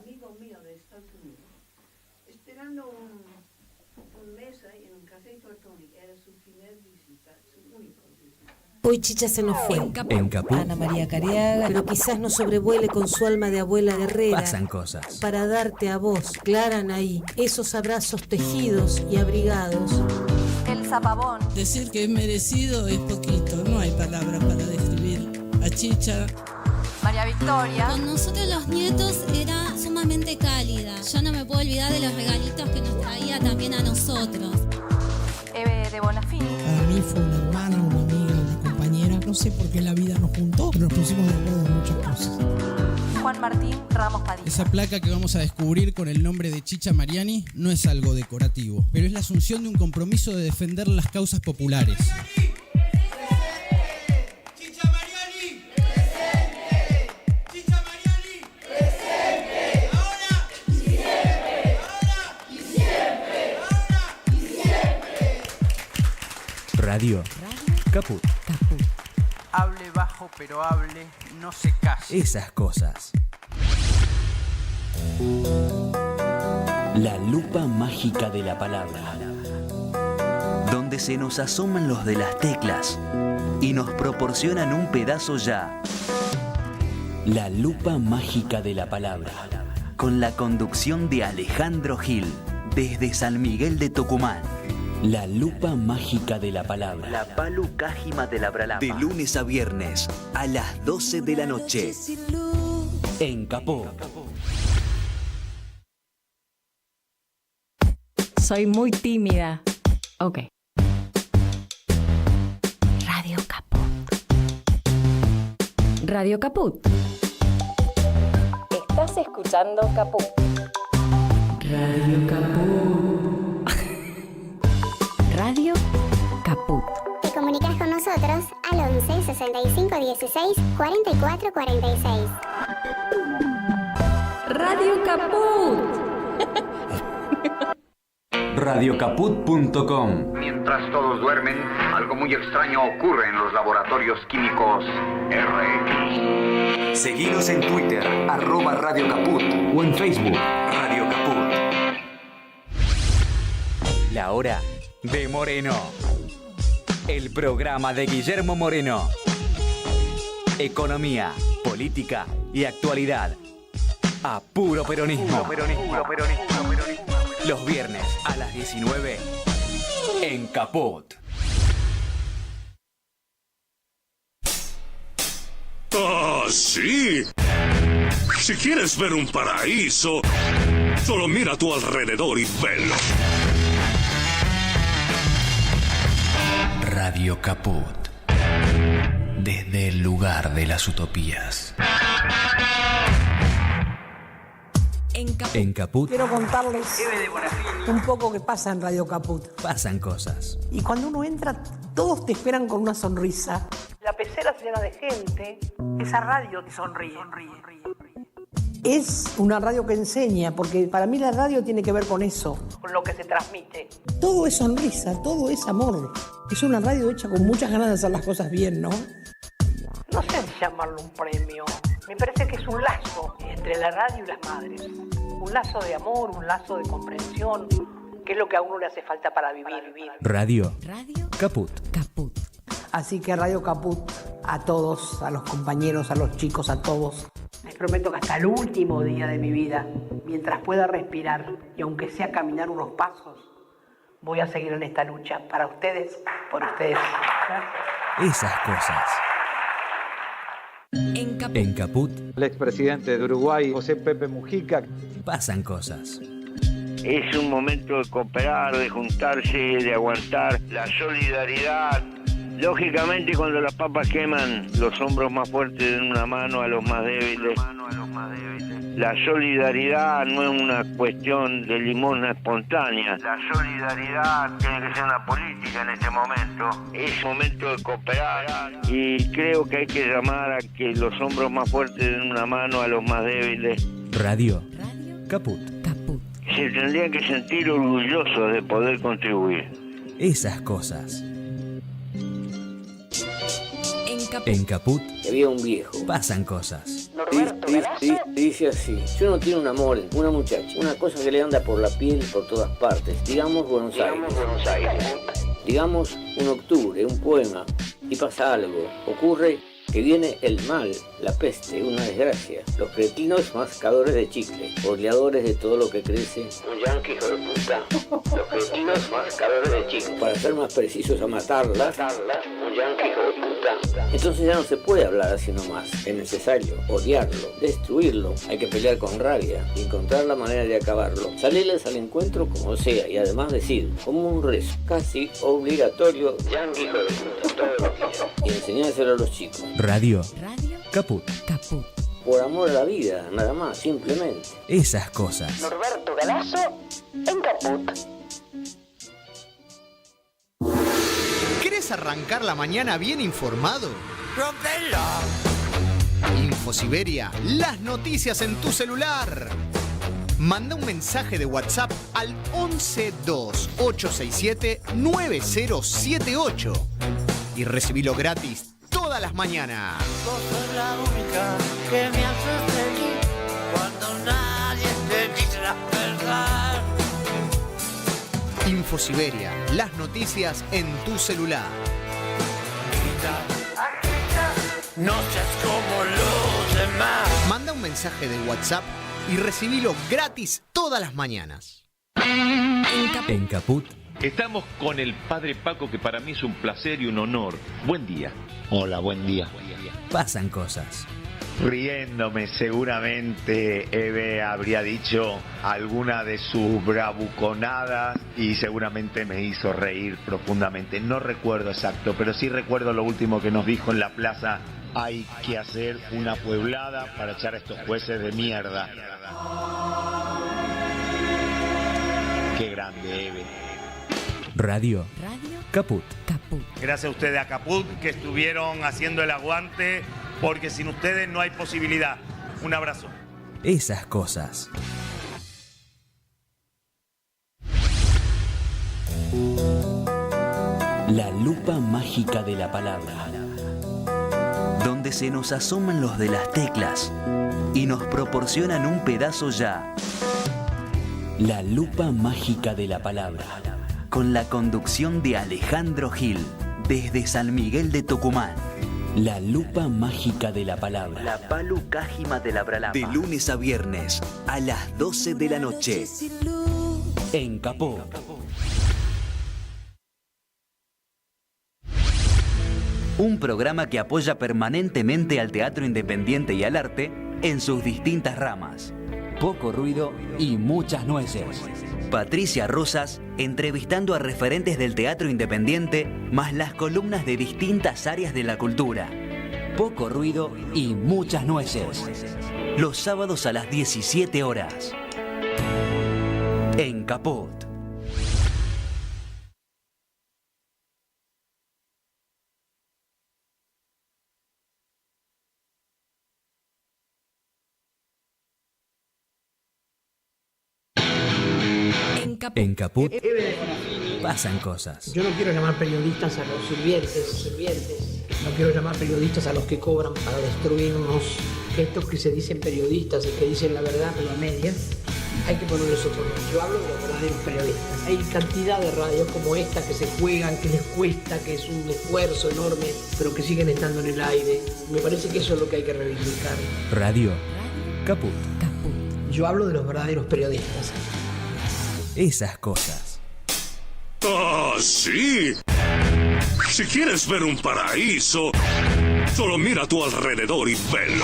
amigo mío de Estados Unidos, esperando un mes ahí en un café Tortoni. Era su primer visita, su único visita. Hoy Chicha se nos fue. En Caput. Ana María Cariaga, pero quizás nos sobrevuele con su alma de abuela guerrera. Pasan cosas. Para darte a vos, Clara Anaí, esos abrazos tejidos y abrigados. El zapabón. Decir que es merecido es poquito, no hay palabras para describir a Chicha. María Victoria. Con nosotros los nietos era sumamente cálida. Yo no me puedo olvidar de los regalitos que nos traía también a nosotros. Eve de Bonafini. Para mí fue una hermana, una amiga, una compañera. No sé por qué la vida nos juntó, pero nos pusimos de acuerdo en muchas cosas. Juan Martín Ramos Padilla. Esa placa que vamos a descubrir con el nombre de Chicha Mariani no es algo decorativo, pero es la asunción de un compromiso de defender las causas populares. Radio Caput. Hable bajo pero hable, no se case. Esas cosas. La lupa mágica de la palabra, donde se nos asoman los de las teclas y nos proporcionan un pedazo ya. La lupa mágica de la palabra, con la conducción de Alejandro Gil, desde San Miguel de Tucumán. La lupa mágica de la palabra. La palu cájima de la bralapa. De lunes a viernes a las 12 de la noche. En Capó. Soy muy tímida. Ok. Radio Caput. Radio Caput. Estás escuchando Caput. Radio Caput. Radio Caput. Te comunicas con nosotros al 11 65 16 44 46. Radio Caput. Radiocaput.com. Mientras todos duermen, algo muy extraño ocurre en los laboratorios químicos RX. Seguinos en Twitter, @Radio Caput, o en Facebook, Radio Caput. La hora de Moreno. El programa de Guillermo Moreno. Economía, política y actualidad. A puro peronismo. Los viernes a las 19 en Caput. ¡Ah, sí! Si quieres ver un paraíso, solo mira a tu alrededor y velo. Radio Caput. Desde el lugar de las utopías. En Caput. Quiero contarles un poco que pasa en Radio Caput. Pasan cosas. Y cuando uno entra, todos te esperan con una sonrisa. La pecera se llena de gente. Esa radio te sonríe. Es una radio que enseña, porque para mí la radio tiene que ver con eso, con lo que se transmite. Todo es sonrisa, todo es amor. Es una radio hecha con muchas ganas de hacer las cosas bien, ¿no? No sé si llamarlo un premio. Me parece que es un lazo entre la radio y las madres. Un lazo de amor, un lazo de comprensión, que es lo que a uno le hace falta para vivir. Radio Caput. Así que Radio Caput, a todos, a los compañeros, a los chicos, a todos. Les prometo que hasta el último día de mi vida, mientras pueda respirar y aunque sea caminar unos pasos, voy a seguir en esta lucha para ustedes, por ustedes. Gracias. Esas cosas. En Caput. El expresidente de Uruguay, José Pepe Mujica. Pasan cosas. Es un momento de cooperar, de juntarse, de aguantar la solidaridad. Lógicamente, cuando las papas queman, los hombros más fuertes den una mano a los más débiles. La solidaridad no es una cuestión de limosna espontánea. La solidaridad tiene que ser una política en este momento. Es momento de cooperar y creo que hay que llamar a que los hombros más fuertes den una mano a los más débiles. Radio Caput. Se tendrían que sentir orgullosos de poder contribuir. Esas cosas. En Caput. Había un viejo. Pasan cosas. No Dice así, si uno tiene un amor, una muchacha, una cosa que le anda por la piel por todas partes, digamos Buenos Aires, digamos un octubre, un poema, y pasa algo, ocurre que viene el mal, la peste, una desgracia, los cretinos mascadores de chicle, oleadores de todo lo que crece, un yanqui hijo de puta, los cretinos mascadores de chicle, para ser más precisos a matarlas, un yanqui hijo de puta. Entonces ya no se puede hablar así nomás, es necesario odiarlo, destruirlo, hay que pelear con rabia, encontrar la manera de acabarlo, salirles al encuentro como sea y además decir, como un rezo, casi obligatorio, yanqui hijo de puta, todos los días, y enseñárselo a los chicos. Radio Caput. Por amor a la vida, nada más, simplemente. Esas cosas. Norberto Galazo en Caput. ¿Querés arrancar la mañana bien informado? Infosiberia, las noticias en tu celular. Manda un mensaje de WhatsApp al 1128679078 y recibilo gratis todas las mañanas. Vos sos la única que me hace feliz cuando nadie te dice la verdad. Infosiberia, las noticias en tu celular. No seas como los demás. Manda un mensaje de WhatsApp y recibilo gratis todas las mañanas. En Caput. Estamos con el padre Paco, que para mí es un placer y un honor. Buen día. Hola, buen día. Pasan cosas. Riéndome, seguramente Eve habría dicho alguna de sus bravuconadas y seguramente me hizo reír profundamente. No recuerdo exacto, pero sí recuerdo lo último que nos dijo en la plaza. Hay que hacer una pueblada para echar a estos jueces de mierda. Qué grande, Eve. Radio Caput. Gracias a ustedes, a Caput, que estuvieron haciendo el aguante, porque sin ustedes no hay posibilidad. Un abrazo. Esas cosas. La lupa mágica de la palabra, donde se nos asoman los de las teclas y nos proporcionan un pedazo ya. La lupa mágica de la palabra, con la conducción de Alejandro Gil, desde San Miguel de Tucumán. La lupa mágica de la palabra. La palu cájima de la bralapa. De lunes a viernes, a las 12 de la noche. En Capó. Un programa que apoya permanentemente al teatro independiente y al arte en sus distintas ramas. Poco ruido y muchas nueces. Patricia Rosas entrevistando a referentes del teatro independiente, más las columnas de distintas áreas de la cultura. Poco ruido y muchas nueces. Los sábados a las 17 horas. En Caput. En Caput pasan cosas. Yo no quiero llamar periodistas a los sirvientes. No quiero llamar periodistas a los que cobran para destruirnos. Que estos que se dicen periodistas y que dicen la verdad pero a medias, hay que ponerles otro nombre. Yo hablo de los verdaderos periodistas. Hay cantidad de radios como esta que se juegan, que les cuesta, que es un esfuerzo enorme, pero que siguen estando en el aire. Me parece que eso es lo que hay que reivindicar. Radio Caput. Yo hablo de los verdaderos periodistas. Esas cosas. ¡Ah, sí! Si quieres ver un paraíso, solo mira a tu alrededor y velo.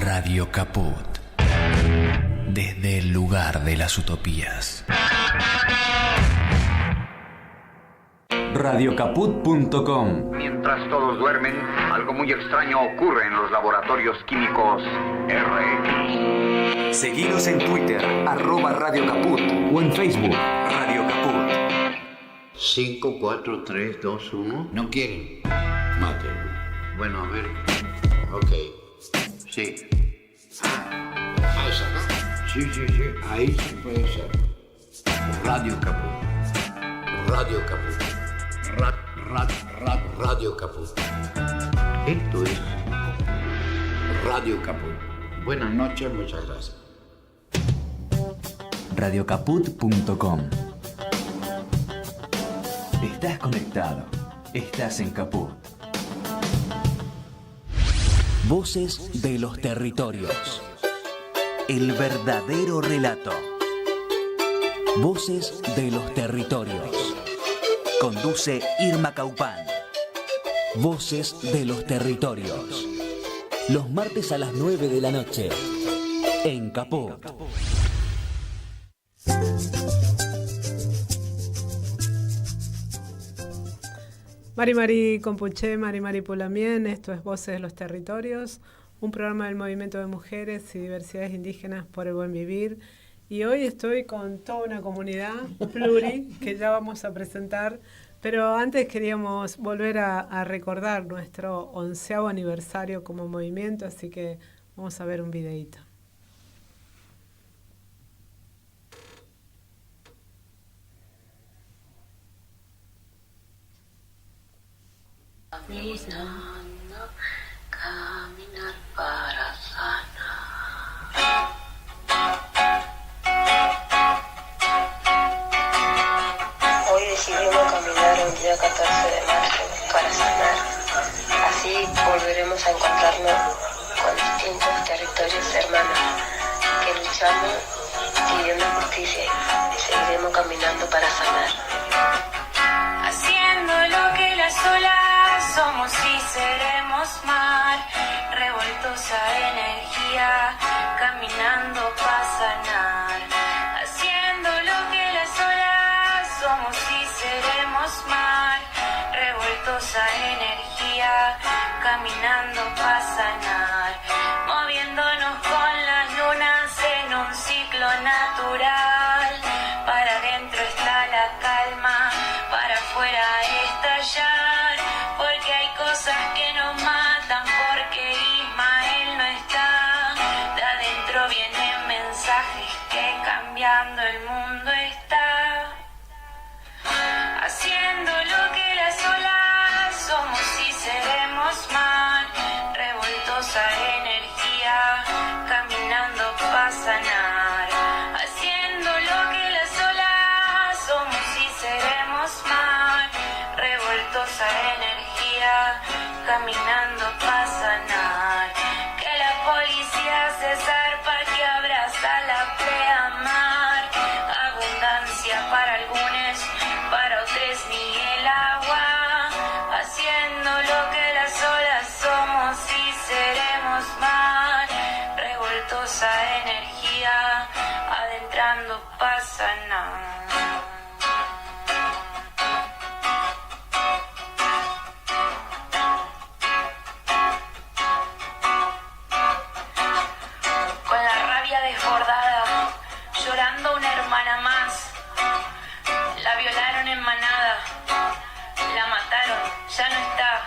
Radio Caput. Desde el lugar de las utopías. Radiocaput.com. Mientras todos duermen, algo muy extraño ocurre en los laboratorios químicos RX. Seguinos en Twitter, @Radio Caput, o en Facebook, Radio Caput. 5, 4, 3, 2, 1. ¿No quieren? Mátenlo. Bueno, a ver. Ok. Sí. Esa, ¿no? Sí. Ahí sí puede ser. Radio Caput. Radio Caput. Radio Caput. Esto es Radio Caput. Buenas noches, muchas gracias. Radiocaput.com. Estás conectado. Estás en Caput. Voces de los territorios. El verdadero relato. Voces de los territorios. Conduce Irma Caupán. Voces de los territorios. Los martes a las 9 de la noche. En Caput. Mari Compuché, Mari Pulamien, esto es Voces de los Territorios, un programa del Movimiento de Mujeres y Diversidades Indígenas por el Buen Vivir. Y hoy estoy con toda una comunidad pluri que ya vamos a presentar, pero antes queríamos volver a recordar nuestro 11º aniversario como movimiento, así que vamos a ver un videíto. Caminar para sanar. Hoy decidimos caminar el día 14 de marzo para sanar. Así volveremos a encontrarnos con distintos territorios hermanos que luchamos pidiendo justicia y seguiremos caminando para sanar. Haciendo lo que las olas somos y seremos mar, revueltos a energía, caminando para sanar. Haciendo lo que las olas somos y seremos mar, revueltos a energía, caminando para sanar. Moviéndonos con las lunas en un ciclo natural, para adentro está la calma, para afuera estallar, porque hay cosas que nos matan, porque Ismael no está. De adentro vienen mensajes que cambiando el mundo está. Haciendo lo que las olas somos y seremos mar, revueltos a energía, caminando para sanar. Haciendo lo que las olas somos y seremos mar, revueltos a energía, caminando para sanar. Que la policía se zarpa, que abraza la pleamar. Abundancia para algunos, para otros ni el agua. Haciendo lo que las olas somos y seremos mar, revueltos a energía, adentrando para sanar. Con la rabia desbordada, llorando una hermana más. La violaron en manada, la mataron, ya no está.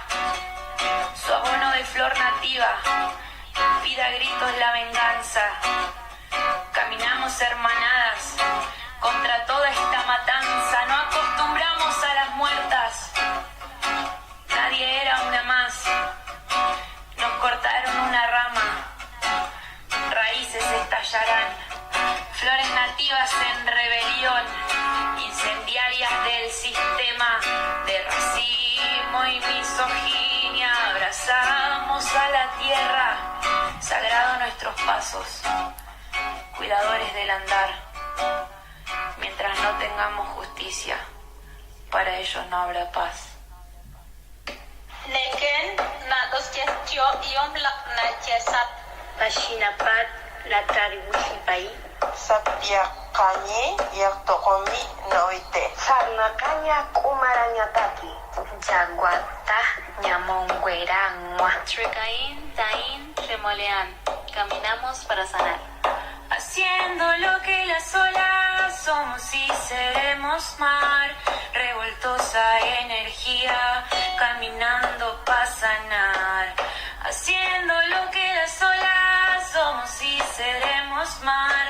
Su abono de flor nativa pide a gritos la venganza. Caminamos hermanadas contra toda esta matanza. No acostumbramos a las muertas, nadie era una más. Nos cortaron una rama, raíces estallarán, flores nativas en rebelión, incendiarias del sistema de racismo y misoginia. Abrazamos a la tierra, sagrado nuestros pasos, cuidadores del andar. Mientras no tengamos justicia, para ellos no habrá paz. Neken na dos gestio iom na jesat pashinapat la taribusipai sapia kanye yaktokomi noite sarnakanya kumaranya taki jaguata ñamongüerangua Trecaín, Taín, Tremoleán, caminamos para sanar. Haciendo lo que las olas somos y seremos mar, revueltos a energía, caminando para sanar. Haciendo lo que las olas somos y seremos mar,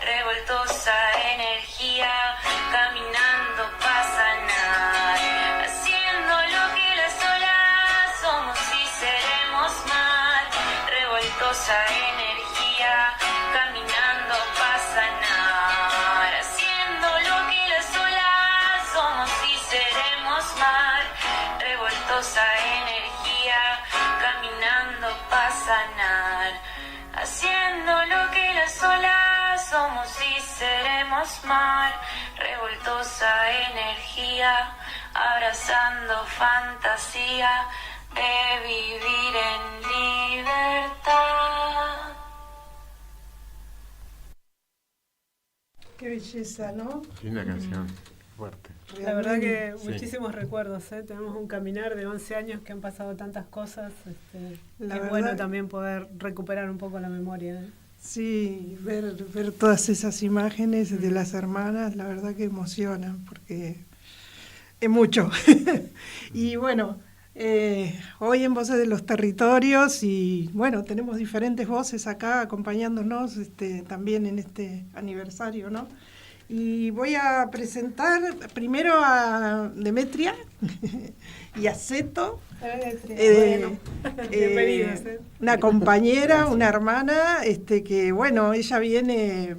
revueltos a energía, caminando para sanar. Haciendo lo que las olas somos y seremos revoltosa energía, caminando para sanar, haciendo lo que las olas somos y seremos mar, revoltosa energía, abrazando fantasía de vivir en libertad. Qué belleza, ¿no? Linda canción, fuerte. La verdad que muchísimos recuerdos, ¿eh? Tenemos un caminar de 11 años que han pasado tantas cosas. Es bueno también poder recuperar un poco la memoria, ¿eh? Sí, ver todas esas imágenes de las hermanas, la verdad que emociona, porque es mucho. Y bueno, hoy en Voces de los Territorios, y bueno, tenemos diferentes voces acá acompañándonos también en este aniversario, ¿no? Y voy a presentar primero a Demetria y a Zeto, una compañera, una hermana, que bueno, ella viene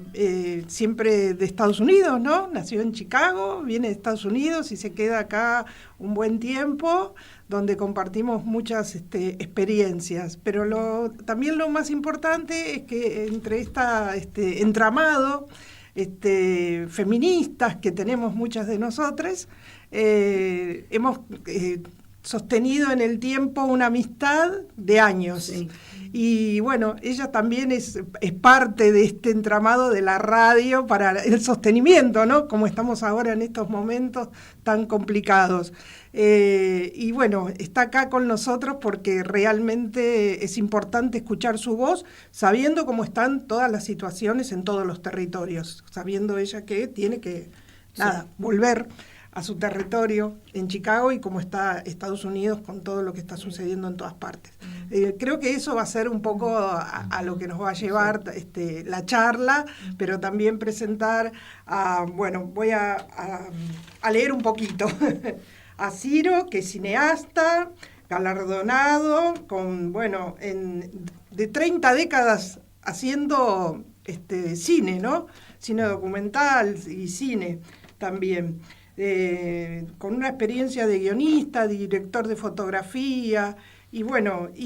siempre de Estados Unidos, ¿no? Nació en Chicago, viene de Estados Unidos y se queda acá un buen tiempo, donde compartimos muchas experiencias. Pero también lo más importante es que entre este entramado feministas que tenemos muchas de nosotras, hemos sostenido en el tiempo una amistad de años. Sí. Y bueno, ella también es parte de este entramado de la radio para el sostenimiento, ¿no? Como estamos ahora en estos momentos tan complicados. Y bueno, está acá con nosotros porque realmente es importante escuchar su voz, sabiendo cómo están todas las situaciones en todos los territorios, sabiendo ella que tiene que volver a su territorio en Chicago y cómo está Estados Unidos con todo lo que está sucediendo en todas partes. Creo que eso va a ser un poco a lo que nos va a llevar la charla, pero también presentar voy a leer un poquito a Ciro, que es cineasta, galardonado, de 30 décadas haciendo cine, ¿no? Cine documental y cine también. Con una experiencia de guionista, de director de fotografía, y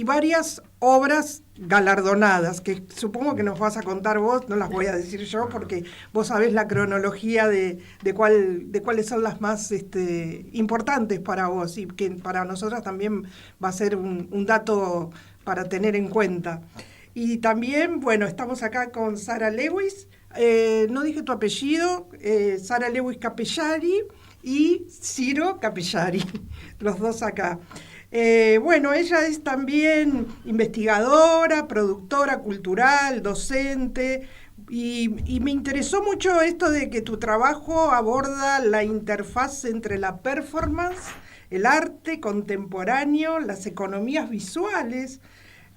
varias obras galardonadas, que supongo que nos vas a contar vos, no las voy a decir yo, porque vos sabés la cronología de cuáles son las más importantes para vos, y que para nosotras también va a ser un dato para tener en cuenta. Y también, estamos acá con Sara Lewis, no dije tu apellido, Sara Lewis Capellari y Ciro Capellari, los dos acá. Ella es también investigadora, productora cultural, docente, y me interesó mucho esto de que tu trabajo aborda la interfaz entre la performance, el arte contemporáneo, las economías visuales,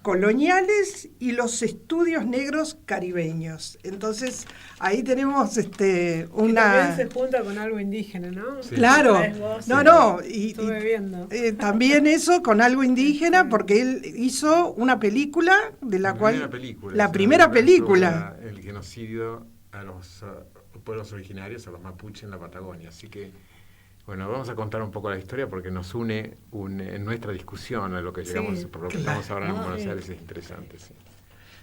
coloniales y los estudios negros caribeños. Entonces, ahí tenemos una... También se junta con algo indígena, ¿no? Sí. Claro. Estuve viendo. También eso con algo indígena, porque él hizo una película de la cual... La primera película. El genocidio a los pueblos originarios, a los mapuches en la Patagonia. Así que, vamos a contar un poco la historia porque nos une en nuestra discusión a lo que llegamos, por lo que estamos ahora en Buenos Aires, es interesante, sí.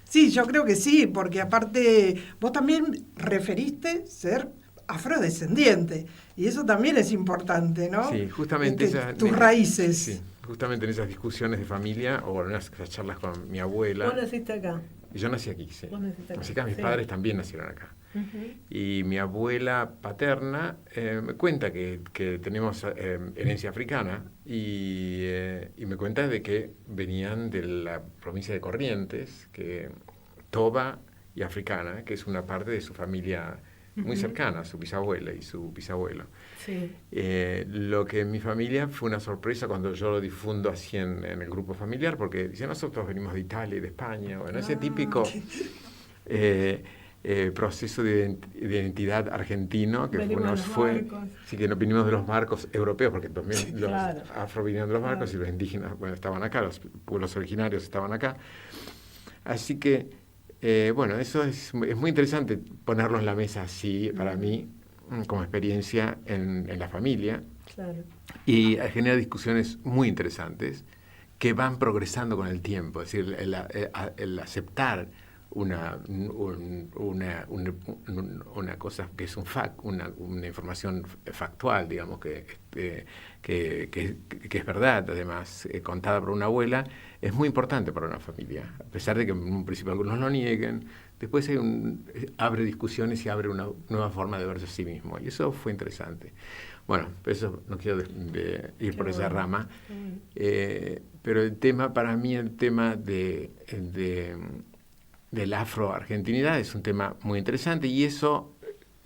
Sí, yo creo que sí, porque aparte vos también referiste ser afrodescendiente, y eso también es importante, ¿no? Sí, justamente tus raíces. Sí, justamente en esas discusiones de familia, o en esas charlas con mi abuela. ¿Vos naciste acá? Yo nací aquí, sí. ¿Vos naciste acá? Así que mis padres también nacieron acá. Uh-huh. Y mi abuela paterna me cuenta que tenemos herencia africana y me cuenta de que venían de la provincia de Corrientes, Toba y africana, que es una parte de su familia muy cercana, su bisabuela y su bisabuelo. Sí. Lo que en mi familia fue una sorpresa cuando yo lo difundo así en el grupo familiar, porque dicen, nosotros venimos de Italia y de España, ese típico proceso de identidad argentino que sí, que no vinimos de los marcos europeos, porque también los afro vinieron de los marcos y los indígenas estaban acá, los pueblos originarios estaban acá. Así que, eso es muy interesante ponerlo en la mesa así, para mí, como experiencia en la familia. Claro. Y genera discusiones muy interesantes que van progresando con el tiempo. Es decir, el aceptar una cosa que es un fact, una información factual, digamos, que es verdad, además, contada por una abuela, es muy importante para una familia. A pesar de que en un principio algunos lo nieguen, después abre discusiones y abre una nueva forma de verse a sí mismo. Y eso fue interesante. Bueno, eso no quiero ir por esa rama. Pero el tema, para mí, el tema de la afroargentinidad es un tema muy interesante, y eso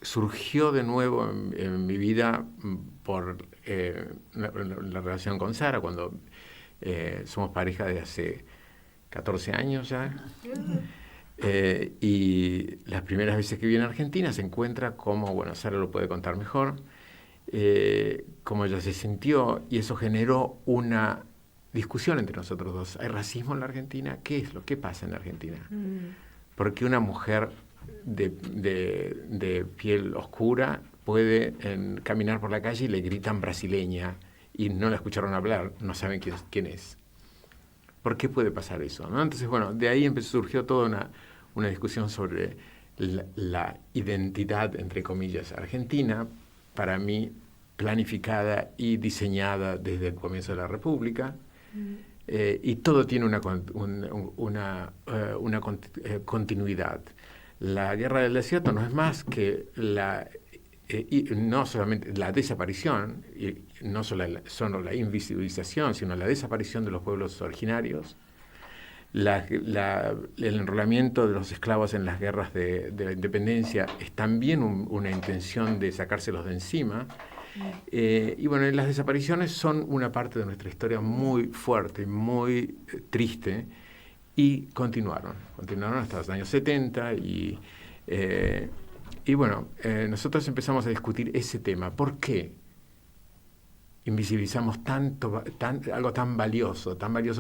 surgió de nuevo en mi vida por la relación con Sara, cuando somos pareja de hace 14 años ya. Y las primeras veces que viene a Argentina se encuentra como, bueno, Sara lo puede contar mejor, cómo ella se sintió, y eso generó una discusión entre nosotros dos. ¿Hay racismo en la Argentina? ¿Qué pasa en la Argentina? ¿Por qué una mujer de piel oscura puede caminar por la calle y le gritan brasileña y no la escucharon hablar, no saben quién es? ¿Por qué puede pasar eso, ¿no? Entonces, bueno, de ahí surgió toda una discusión sobre la identidad, entre comillas, argentina, para mí planificada y diseñada desde el comienzo de la República. Y todo tiene una continuidad. La Guerra del Desierto no es más que no solamente la desaparición, y no solo la invisibilización, sino la desaparición de los pueblos originarios, el enrolamiento de los esclavos en las guerras de la independencia es también una intención de sacárselos de encima. Y bueno, las desapariciones son una parte de nuestra historia muy fuerte, muy triste, y continuaron hasta los años 70 y bueno, nosotros empezamos a discutir ese tema. ¿Por qué invisibilizamos algo tan valioso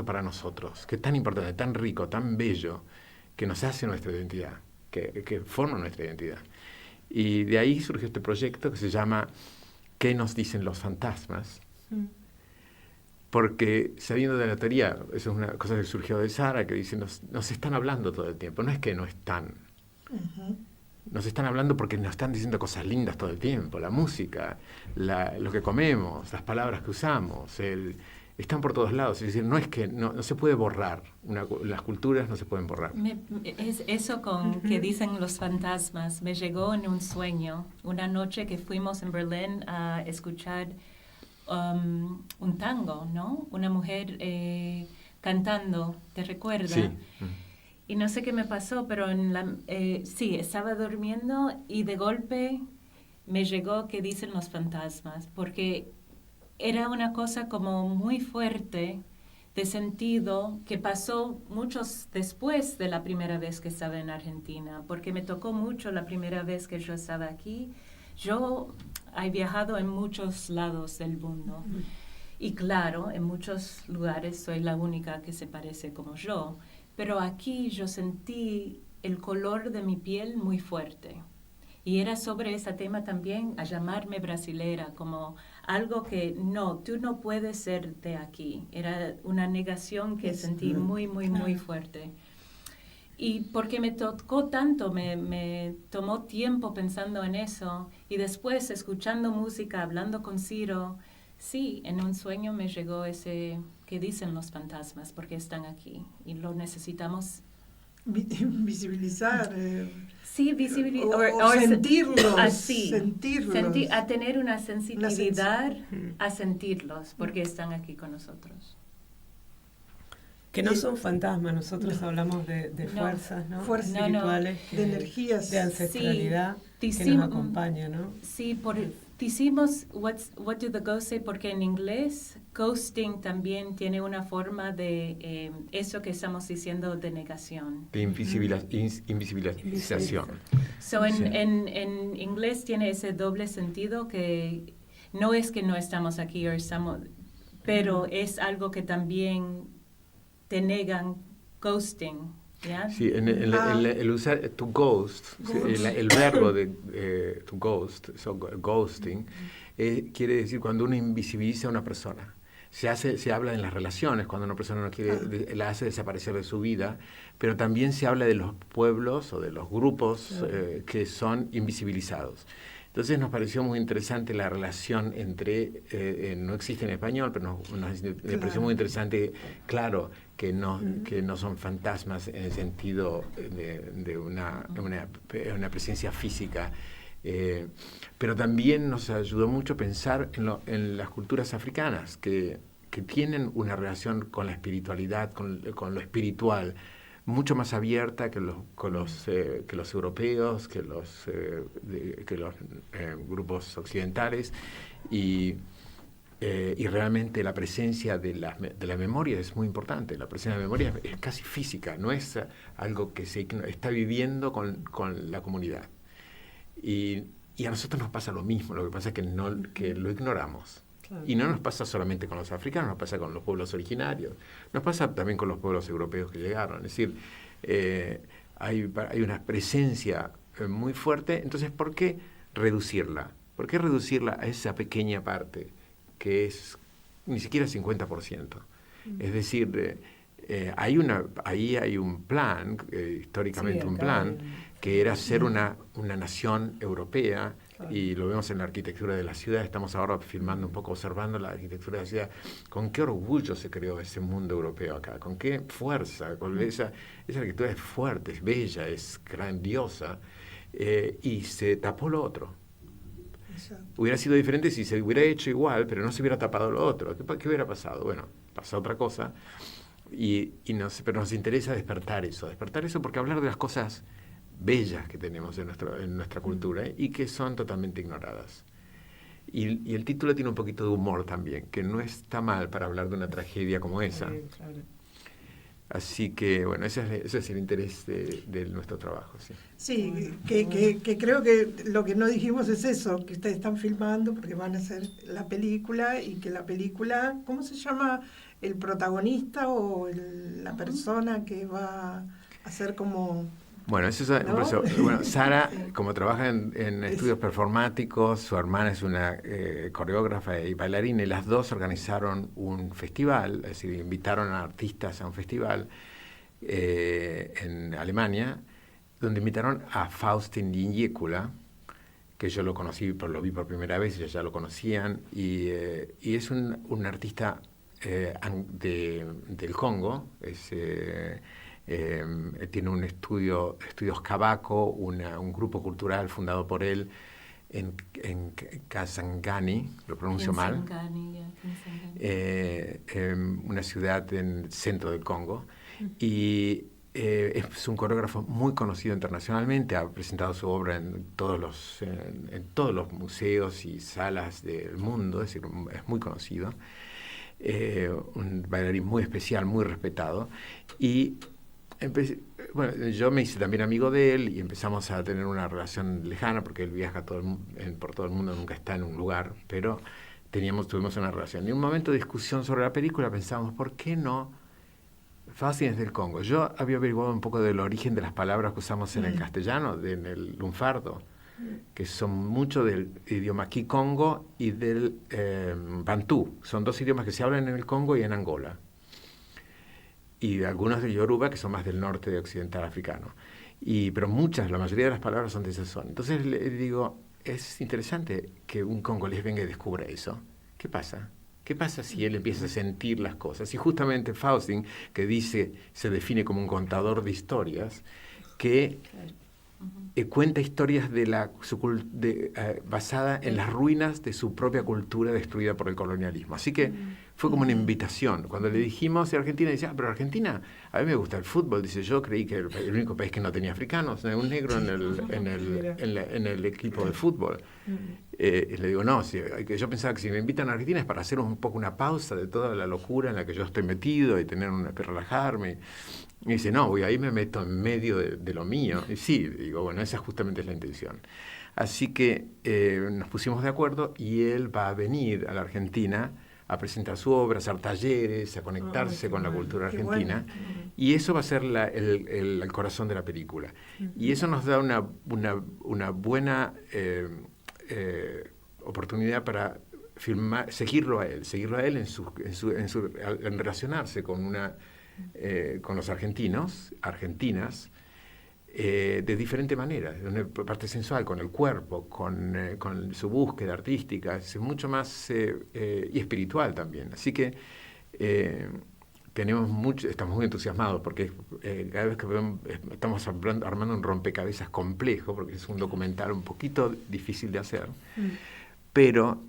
para nosotros, que es tan importante, tan rico, tan bello, que nos hace nuestra identidad, que forma nuestra identidad? Y de ahí surgió este proyecto que se llama ¿Qué nos dicen los fantasmas? Porque sabiendo de la teoría, eso es una cosa que surgió de Sara, que dice, nos están hablando todo el tiempo, no es que no están. Nos están hablando porque nos están diciendo cosas lindas todo el tiempo, la música, lo que comemos, las palabras que usamos, están por todos lados. Es decir, no es que no se puede borrar, las culturas no se pueden borrar. Es eso que dicen los fantasmas, me llegó en un sueño, una noche que fuimos en Berlín a escuchar un tango, ¿no? Una mujer cantando, ¿te recuerdas? Sí. Y no sé qué me pasó, pero sí, estaba durmiendo y de golpe me llegó que dicen los fantasmas, porque era una cosa como muy fuerte de sentido que pasó muchos después de la primera vez que estaba en Argentina, porque me tocó mucho la primera vez que yo estaba aquí. Yo he viajado en muchos lados del mundo y claro, en muchos lugares soy la única que se parece como yo, pero aquí yo sentí el color de mi piel muy fuerte. Y era sobre ese tema también, a llamarme brasilera, como algo que tú no puedes ser de aquí. Era una negación que sentí muy, muy, muy fuerte. Y porque me tocó tanto, me tomó tiempo pensando en eso. Y después, escuchando música, hablando con Ciro, sí, en un sueño me llegó ese que dicen los fantasmas, porque están aquí y lo necesitamos. Visibilizar. Sí, visibilizar. O sentirlos. Así. Sentirlos. A tener una sensibilidad a sentirlos, porque están aquí con nosotros. Que no son fantasmas, nosotros hablamos de fuerzas, ¿no? Fuerzas espirituales, de energías. De ancestralidad que nos acompaña, ¿no? Sí, decimos, what do the ghosts say? Porque en inglés, ghosting también tiene una forma de eso que estamos diciendo de negación. De invisibilización. So en inglés tiene ese doble sentido que no es que no estamos aquí o estamos, pero es algo que también te negan, ghosting. ¿Yeah? Sí, el usar to ghost, el verbo de to ghost, ghosting, quiere decir cuando uno invisibiliza a una persona. Se habla en las relaciones, cuando una persona no quiere, la hace desaparecer de su vida, pero también se habla de los pueblos o de los grupos que son invisibilizados. Entonces nos pareció muy interesante la relación entre, no existe en español, pero me pareció muy interesante, claro, que no son fantasmas en el sentido de una presencia física. Pero también nos ayudó mucho pensar en las culturas africanas que tienen una relación con la espiritualidad, con lo espiritual, mucho más abierta que los europeos, que los grupos occidentales, y realmente la presencia de la memoria es muy importante. La presencia de la memoria es casi física, no es algo que se está viviendo con la comunidad. Y a nosotros nos pasa lo mismo, lo que pasa es que lo ignoramos. Claro. Y no nos pasa solamente con los africanos, nos pasa con los pueblos originarios, nos pasa también con los pueblos europeos que llegaron. Es decir, hay una presencia muy fuerte. Entonces, ¿por qué reducirla? ¿Por qué reducirla a esa pequeña parte que es ni siquiera 50%? Es decir, ahí hay un plan, históricamente un plan, que era ser una nación europea, y lo vemos en la arquitectura de la ciudad. Estamos ahora filmando un poco, observando la arquitectura de la ciudad. Con qué orgullo se creó ese mundo europeo acá, con qué fuerza, con esa arquitectura es fuerte, es bella, es grandiosa, y se tapó lo otro. Hubiera sido diferente si se hubiera hecho igual, pero no se hubiera tapado lo otro. ¿Qué hubiera pasado? Bueno, pasó otra cosa, pero nos interesa despertar eso porque hablar de las cosas bellas que tenemos en nuestra cultura y que son totalmente ignoradas. Y el título tiene un poquito de humor también, que no está mal para hablar de una tragedia como esa. Claro. Así que, bueno, ese es el interés de nuestro trabajo. Sí, que creo que lo que no dijimos es eso, que ustedes están filmando porque van a hacer la película, y que la película, ¿cómo se llama? ¿El protagonista o la persona que va a ser como...? Bueno, Sara, como trabaja en estudios performáticos, su hermana es una coreógrafa y bailarina, y las dos organizaron un festival, es decir, invitaron a artistas a un festival en Alemania, donde invitaron a Faustin Yinjekula, que yo lo vi por primera vez, ellos ya lo conocían, y es un artista del Congo, tiene un estudios Kabako, un grupo cultural fundado por él en Kasangani, lo pronuncio mal, una ciudad en el centro del Congo, y es un coreógrafo muy conocido internacionalmente, ha presentado su obra en todos los museos y salas del mundo, es decir, es muy conocido, un bailarín muy especial, muy respetado, y yo me hice también amigo de él y empezamos a tener una relación lejana, porque él viaja por todo el mundo, nunca está en un lugar, pero tuvimos una relación. Y en un momento de discusión sobre la película pensábamos, ¿por qué no Faustin es del Congo? Yo había averiguado un poco del origen de las palabras que usamos en el castellano, en el lunfardo, que son mucho del idioma kikongo y del bantú. Son dos idiomas que se hablan en el Congo y en Angola. Y algunos de Yoruba, que son más del norte occidental africano. Pero la mayoría de las palabras son de esa zona. Entonces le digo, es interesante que un congolés venga y descubra eso. ¿Qué pasa? ¿Qué pasa si él empieza a sentir las cosas? Y justamente Faustin, que se define como un contador de historias, que cuenta historias basada en las ruinas de su propia cultura destruida por el colonialismo. Así que fue como una invitación. Cuando le dijimos a Argentina, dice, pero Argentina, a mí me gusta el fútbol. Dice, yo creí que el único país que no tenía africanos, un negro en el equipo de fútbol. Y le digo, no, yo pensaba que si me invitan a Argentina es para hacer un poco una pausa de toda la locura en la que yo estoy metido y relajarme. Y dice, no, ahí me meto en medio de lo mío. Y sí, digo, bueno, esa justamente es la intención. Así que nos pusimos de acuerdo y él va a venir a la Argentina a presentar su obra, a hacer talleres, a conectarse con la cultura argentina. Bueno. Y eso va a ser el corazón de la película. Y eso nos da una buena oportunidad para seguirlo a él en relacionarse con los argentinas, de diferente manera, de una parte sensual, con el cuerpo, con su búsqueda artística, es mucho más y espiritual también. Así que estamos muy entusiasmados porque cada vez que estamos armando un rompecabezas complejo, porque es un documental un poquito difícil de hacer, pero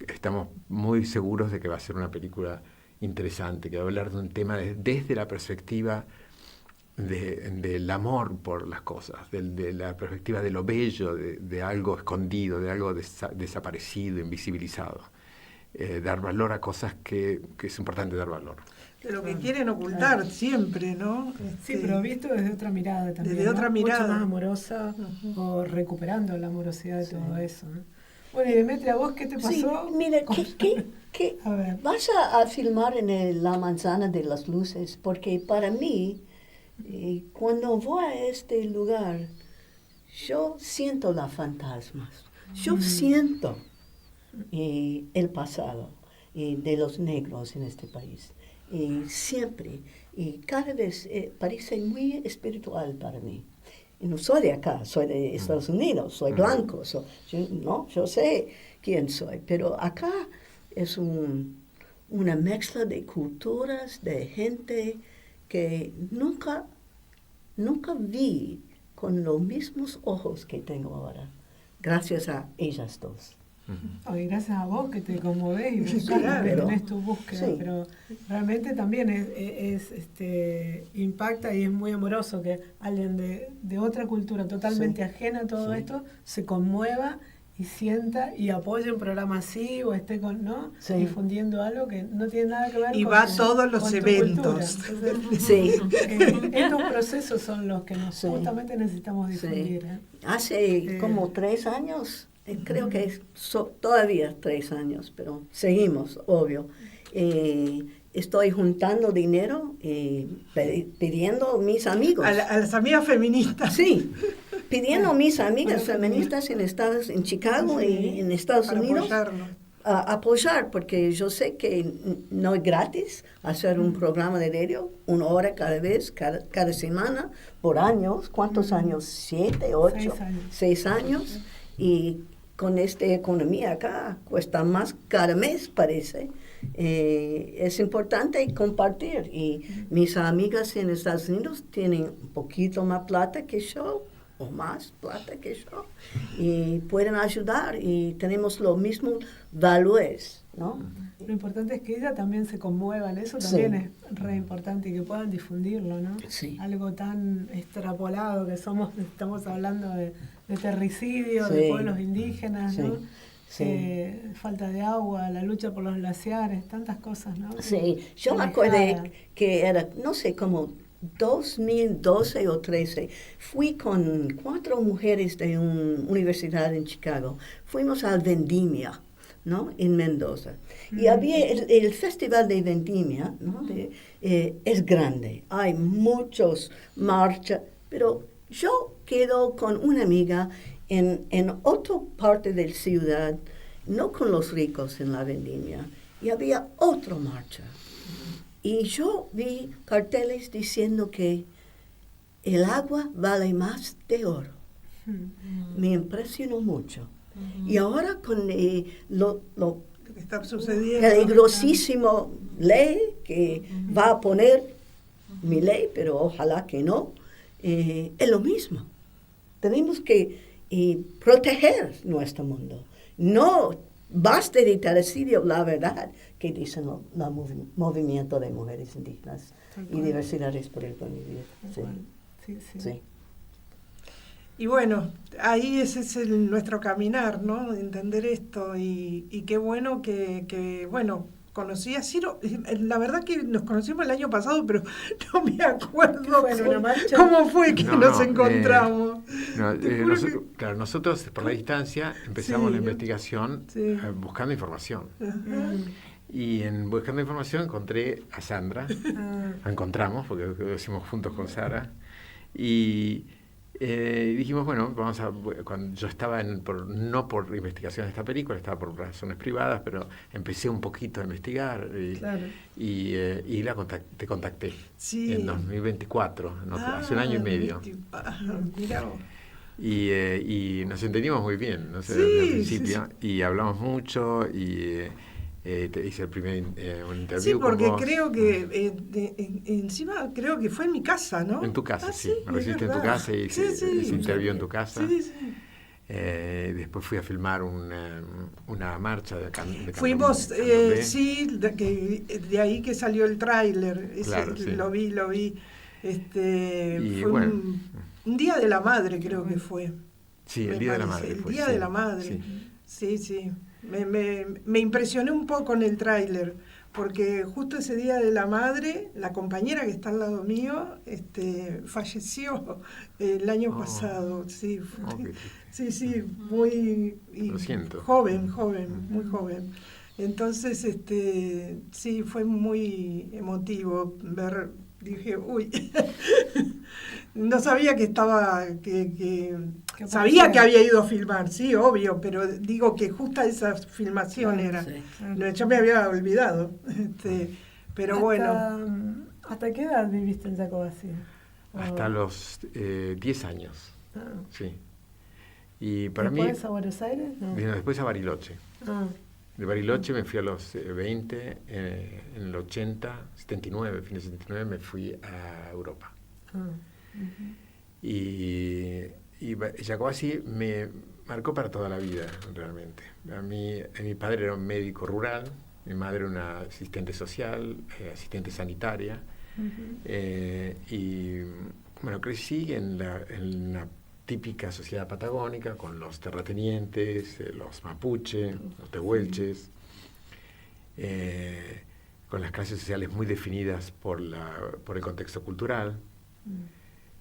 estamos muy seguros de que va a ser una película interesante, que va a hablar de un tema desde la perspectiva del amor por las cosas, de la perspectiva de lo bello, de algo escondido, de algo desaparecido, invisibilizado. Dar valor a cosas que es importante dar valor. De lo que quieren ocultar siempre, ¿no? Sí, pero visto desde otra mirada también. Desde otra mirada. Mucho más amorosa, o recuperando la amorosidad de todo eso, ¿no? Bueno, y Demetria, ¿vos qué te pasó? Sí, mire, ¿qué vas a filmar en la manzana de las luces? Porque para mí, cuando voy a este lugar, yo siento los fantasmas. Yo siento el pasado de los negros en este país. Siempre, y cada vez parece muy espiritual para mí. Y no soy de acá, soy de Estados Unidos, soy blanco, yo sé quién soy, pero acá es una mezcla de culturas, de gente que nunca vi con los mismos ojos que tengo ahora, gracias a ellas dos. Y gracias a vos que te conmovés y buscás, tenés tu búsqueda, pero realmente también impacta y es muy amoroso que alguien de otra cultura totalmente ajena a todo esto se conmueva y sienta y apoye un programa así o esté difundiendo algo que no tiene nada que ver y con va a todos los eventos. Entonces, estos procesos son los que justamente necesitamos difundir. Hace como 3 años, creo que todavía 3 años, pero seguimos, obvio. Estoy juntando dinero, pidiendo a mis amigos. A las amigas feministas. Sí, pidiendo a mis amigas feministas en Chicago y en Estados Unidos apoyar, porque yo sé que no es gratis hacer un programa de radio, 1 hora cada vez, cada semana, por años. ¿Cuántos años? 7, 8, 6 años. Y con esta economía acá, cuesta más cada mes, parece. Es importante compartir. Y mis amigas en Estados Unidos tienen un poquito más plata que yo, o más plata que yo, y pueden ayudar, y tenemos los mismos valores, ¿no? Lo importante es que ella también se conmueva en eso, también es re importante, y que puedan difundirlo, ¿no? Sí. Algo tan extrapolado que estamos hablando de terricidio, de pueblos indígenas, ¿no? Falta de agua, la lucha por los glaciares, tantas cosas, ¿no? Sí, yo me acuerdo que era, no sé, como 2012 o 13, fui con 4 mujeres de una universidad en Chicago. Fuimos al Vendimia, ¿no? En Mendoza. Y había el festival de Vendimia, ¿no? Es grande, hay muchos marchas, pero yo quedo con una amiga en otra parte de la ciudad, no con los ricos en la Vendimia, y había otra marcha. Y yo vi carteles diciendo que el agua vale más de oro. Me impresionó mucho. Y ahora con lo que está sucediendo, peligrosísimo ley que va a poner mi ley, pero ojalá que no, es lo mismo. Tenemos que proteger nuestro mundo. No basta de terricidio, la verdad, que dicen el movimiento de mujeres indígenas y diversidades por el buen vivir. Sí. Y bueno, ahí ese es nuestro caminar, ¿no? Entender esto, y qué bueno que conocí a Ciro. La verdad que nos conocimos el año pasado, pero no me acuerdo cómo fue que nos encontramos. Nosotros por la distancia empezamos la investigación buscando información. Y en buscando información encontré a Sandra, la encontramos porque lo hicimos juntos con Sara, y Dijimos, bueno, cuando yo estaba no por investigación de esta película, estaba por razones privadas, pero empecé un poquito a investigar y te contacté en 2024, hace un año y medio. Mirá. Y nos entendimos muy bien, ¿no? Desde el principio, y hablamos mucho y te hice el primer un interview. Sí, porque con vos. creo que encima creo que fue en mi casa, ¿no? En tu casa, sí. Me recibiste en tu casa y hice interview en tu casa. Sí. Después fui a filmar una marcha de Fuimos, candomblé. de ahí que salió el tráiler. Claro, sí. Lo vi. Y fue bueno, un Día de la Madre, creo que fue. Sí, el Día de la Madre. El Día de la Madre. Sí. Me impresioné un poco en el tráiler, porque justo ese Día de la Madre, la compañera que está al lado mío, falleció el año pasado. Sí, muy Lo siento. joven, muy joven. Entonces, sí, fue muy emotivo ver. Dije, uy, no sabía que estaba, sabía que había ido a filmar, sí, obvio, pero digo que justo esa filmación era. Sí. No, yo me había olvidado, pero bueno. ¿Hasta qué edad viviste en Jacobací? Hasta los 10 años, sí. Y para ¿Después a Buenos Aires? No. Después a Bariloche. De Bariloche me fui a los 20, en el 79, fin de 79 me fui a Europa. Y Jacobací me marcó para toda la vida, realmente. Mi padre era un médico rural, mi madre era una asistente social, asistente sanitaria, y bueno, crecí en la típica sociedad patagónica, con los terratenientes, los mapuche, los tehuelches, con las clases sociales muy definidas por el contexto cultural,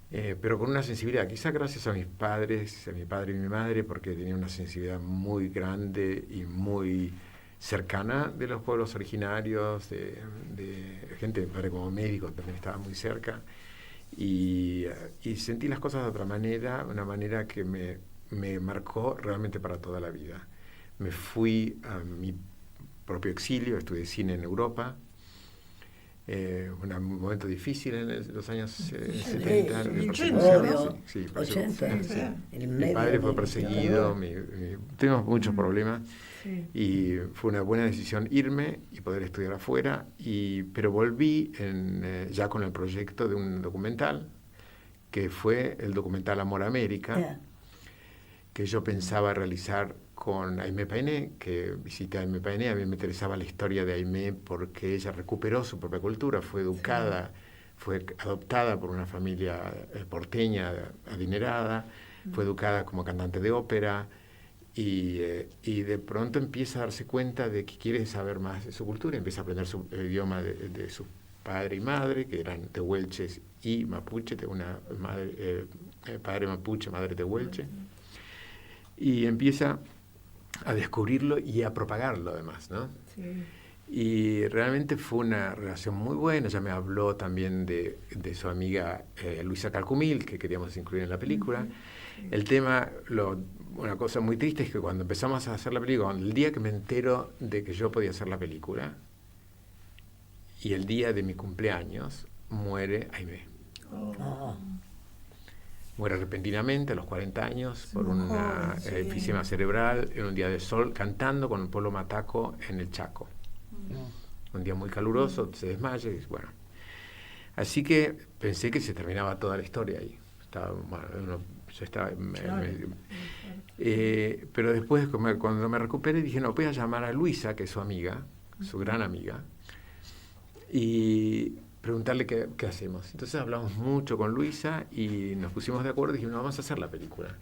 pero con una sensibilidad, quizá gracias a mis padres, a mi padre y mi madre, porque tenía una sensibilidad muy grande y muy cercana de los pueblos originarios, de gente, mi padre como médico también estaba muy cerca. Y sentí las cosas de otra manera, una manera que me marcó realmente para toda la vida. Me fui a mi propio exilio, estudié cine en Europa, un momento difícil en los años 70. 80. Mi padre fue perseguido, tuvimos muchos problemas. Y fue una buena decisión irme y poder estudiar afuera, pero volví ya con el proyecto de un documental, que fue el documental Amor a América, que yo pensaba realizar con Aimé Painé, que visité a Aimé Painé. A mí me interesaba la historia de Aimé porque ella recuperó su propia cultura, fue educada, fue adoptada por una familia porteña adinerada, fue educada como cantante de ópera. Y de pronto empieza a darse cuenta de que quiere saber más de su cultura, empieza a aprender el idioma de su padre y madre, que eran tehuelches y mapuche, padre mapuche, madre tehuelche, y empieza a descubrirlo y a propagarlo además, ¿no? Y realmente fue una relación muy buena. Ella me habló también de su amiga Luisa Calcumil, que queríamos incluir en la película. El tema, una cosa muy triste es que cuando empezamos a hacer la película, el día que me entero de que yo podía hacer la película, y el día de mi cumpleaños, muere Aimé. Muere repentinamente a los 40 años por una enfisema cerebral en un día de sol, cantando con el pueblo mataco en el Chaco. Un día muy caluroso, se desmaya y bueno. Así que pensé que se terminaba toda la historia ahí. Pero después, cuando me recuperé, dije, no, voy a llamar a Luisa, que es su amiga, su gran amiga, y preguntarle qué hacemos. Entonces hablamos mucho con Luisa y nos pusimos de acuerdo y dijimos, no, vamos a hacer la película.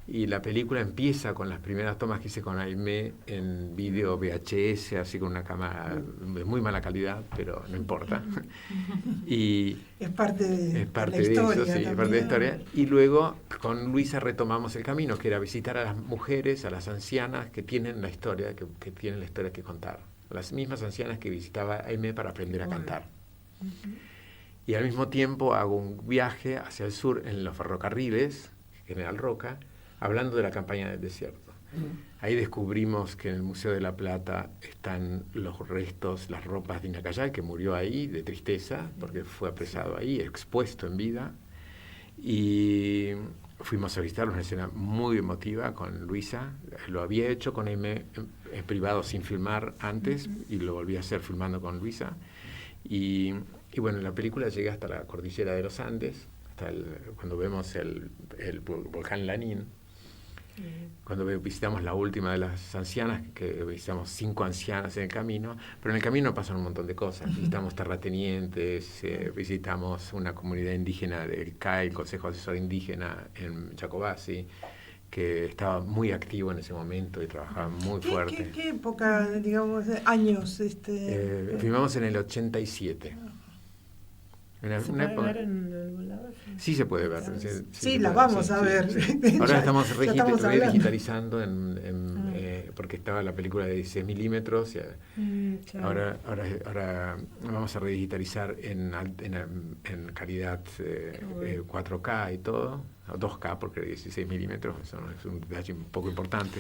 Y la película empieza con las primeras tomas que hice con Aimé en video VHS, así con una cámara de muy mala calidad, pero no importa. Y es parte de la historia, eso, sí, es parte de la historia. Y luego con Luisa retomamos el camino, que era visitar a las mujeres, a las ancianas que tienen la historia, que tienen la historia que contar. Las mismas ancianas que visitaba Aimé para aprender a cantar. y al mismo tiempo hago un viaje hacia el sur en los ferrocarriles, General Roca, hablando de la campaña del desierto. Ahí descubrimos que en el Museo de la Plata están los restos, las ropas de Inacayal, que murió ahí de tristeza, porque fue apresado ahí, expuesto en vida. Y fuimos a visitar una escena muy emotiva con Luisa. Lo había hecho con Aimé en privado sin filmar antes, y lo volví a hacer filmando con Luisa. Y bueno, la película llega hasta la cordillera de los Andes, hasta cuando vemos el volcán Lanín. Cuando visitamos la última de las ancianas, que visitamos 5 ancianas en el camino, pero en el camino pasan un montón de cosas. Visitamos terratenientes, visitamos una comunidad indígena del CAI, el Consejo Asesor Indígena en Jacobasi, que estaba muy activo en ese momento y trabajaba muy fuerte. ¿Qué época, digamos, años? Filmamos en el 87. ¿Se puede ver en algún lado? Sí, se puede ver. Sí, la vamos a ver. Sí. Ahora estamos redigitalizando porque estaba la película de 16 milímetros. Ahora vamos a redigitalizar en calidad 4K y todo, 2K porque 16 milímetros, eso es un detalle un poco importante.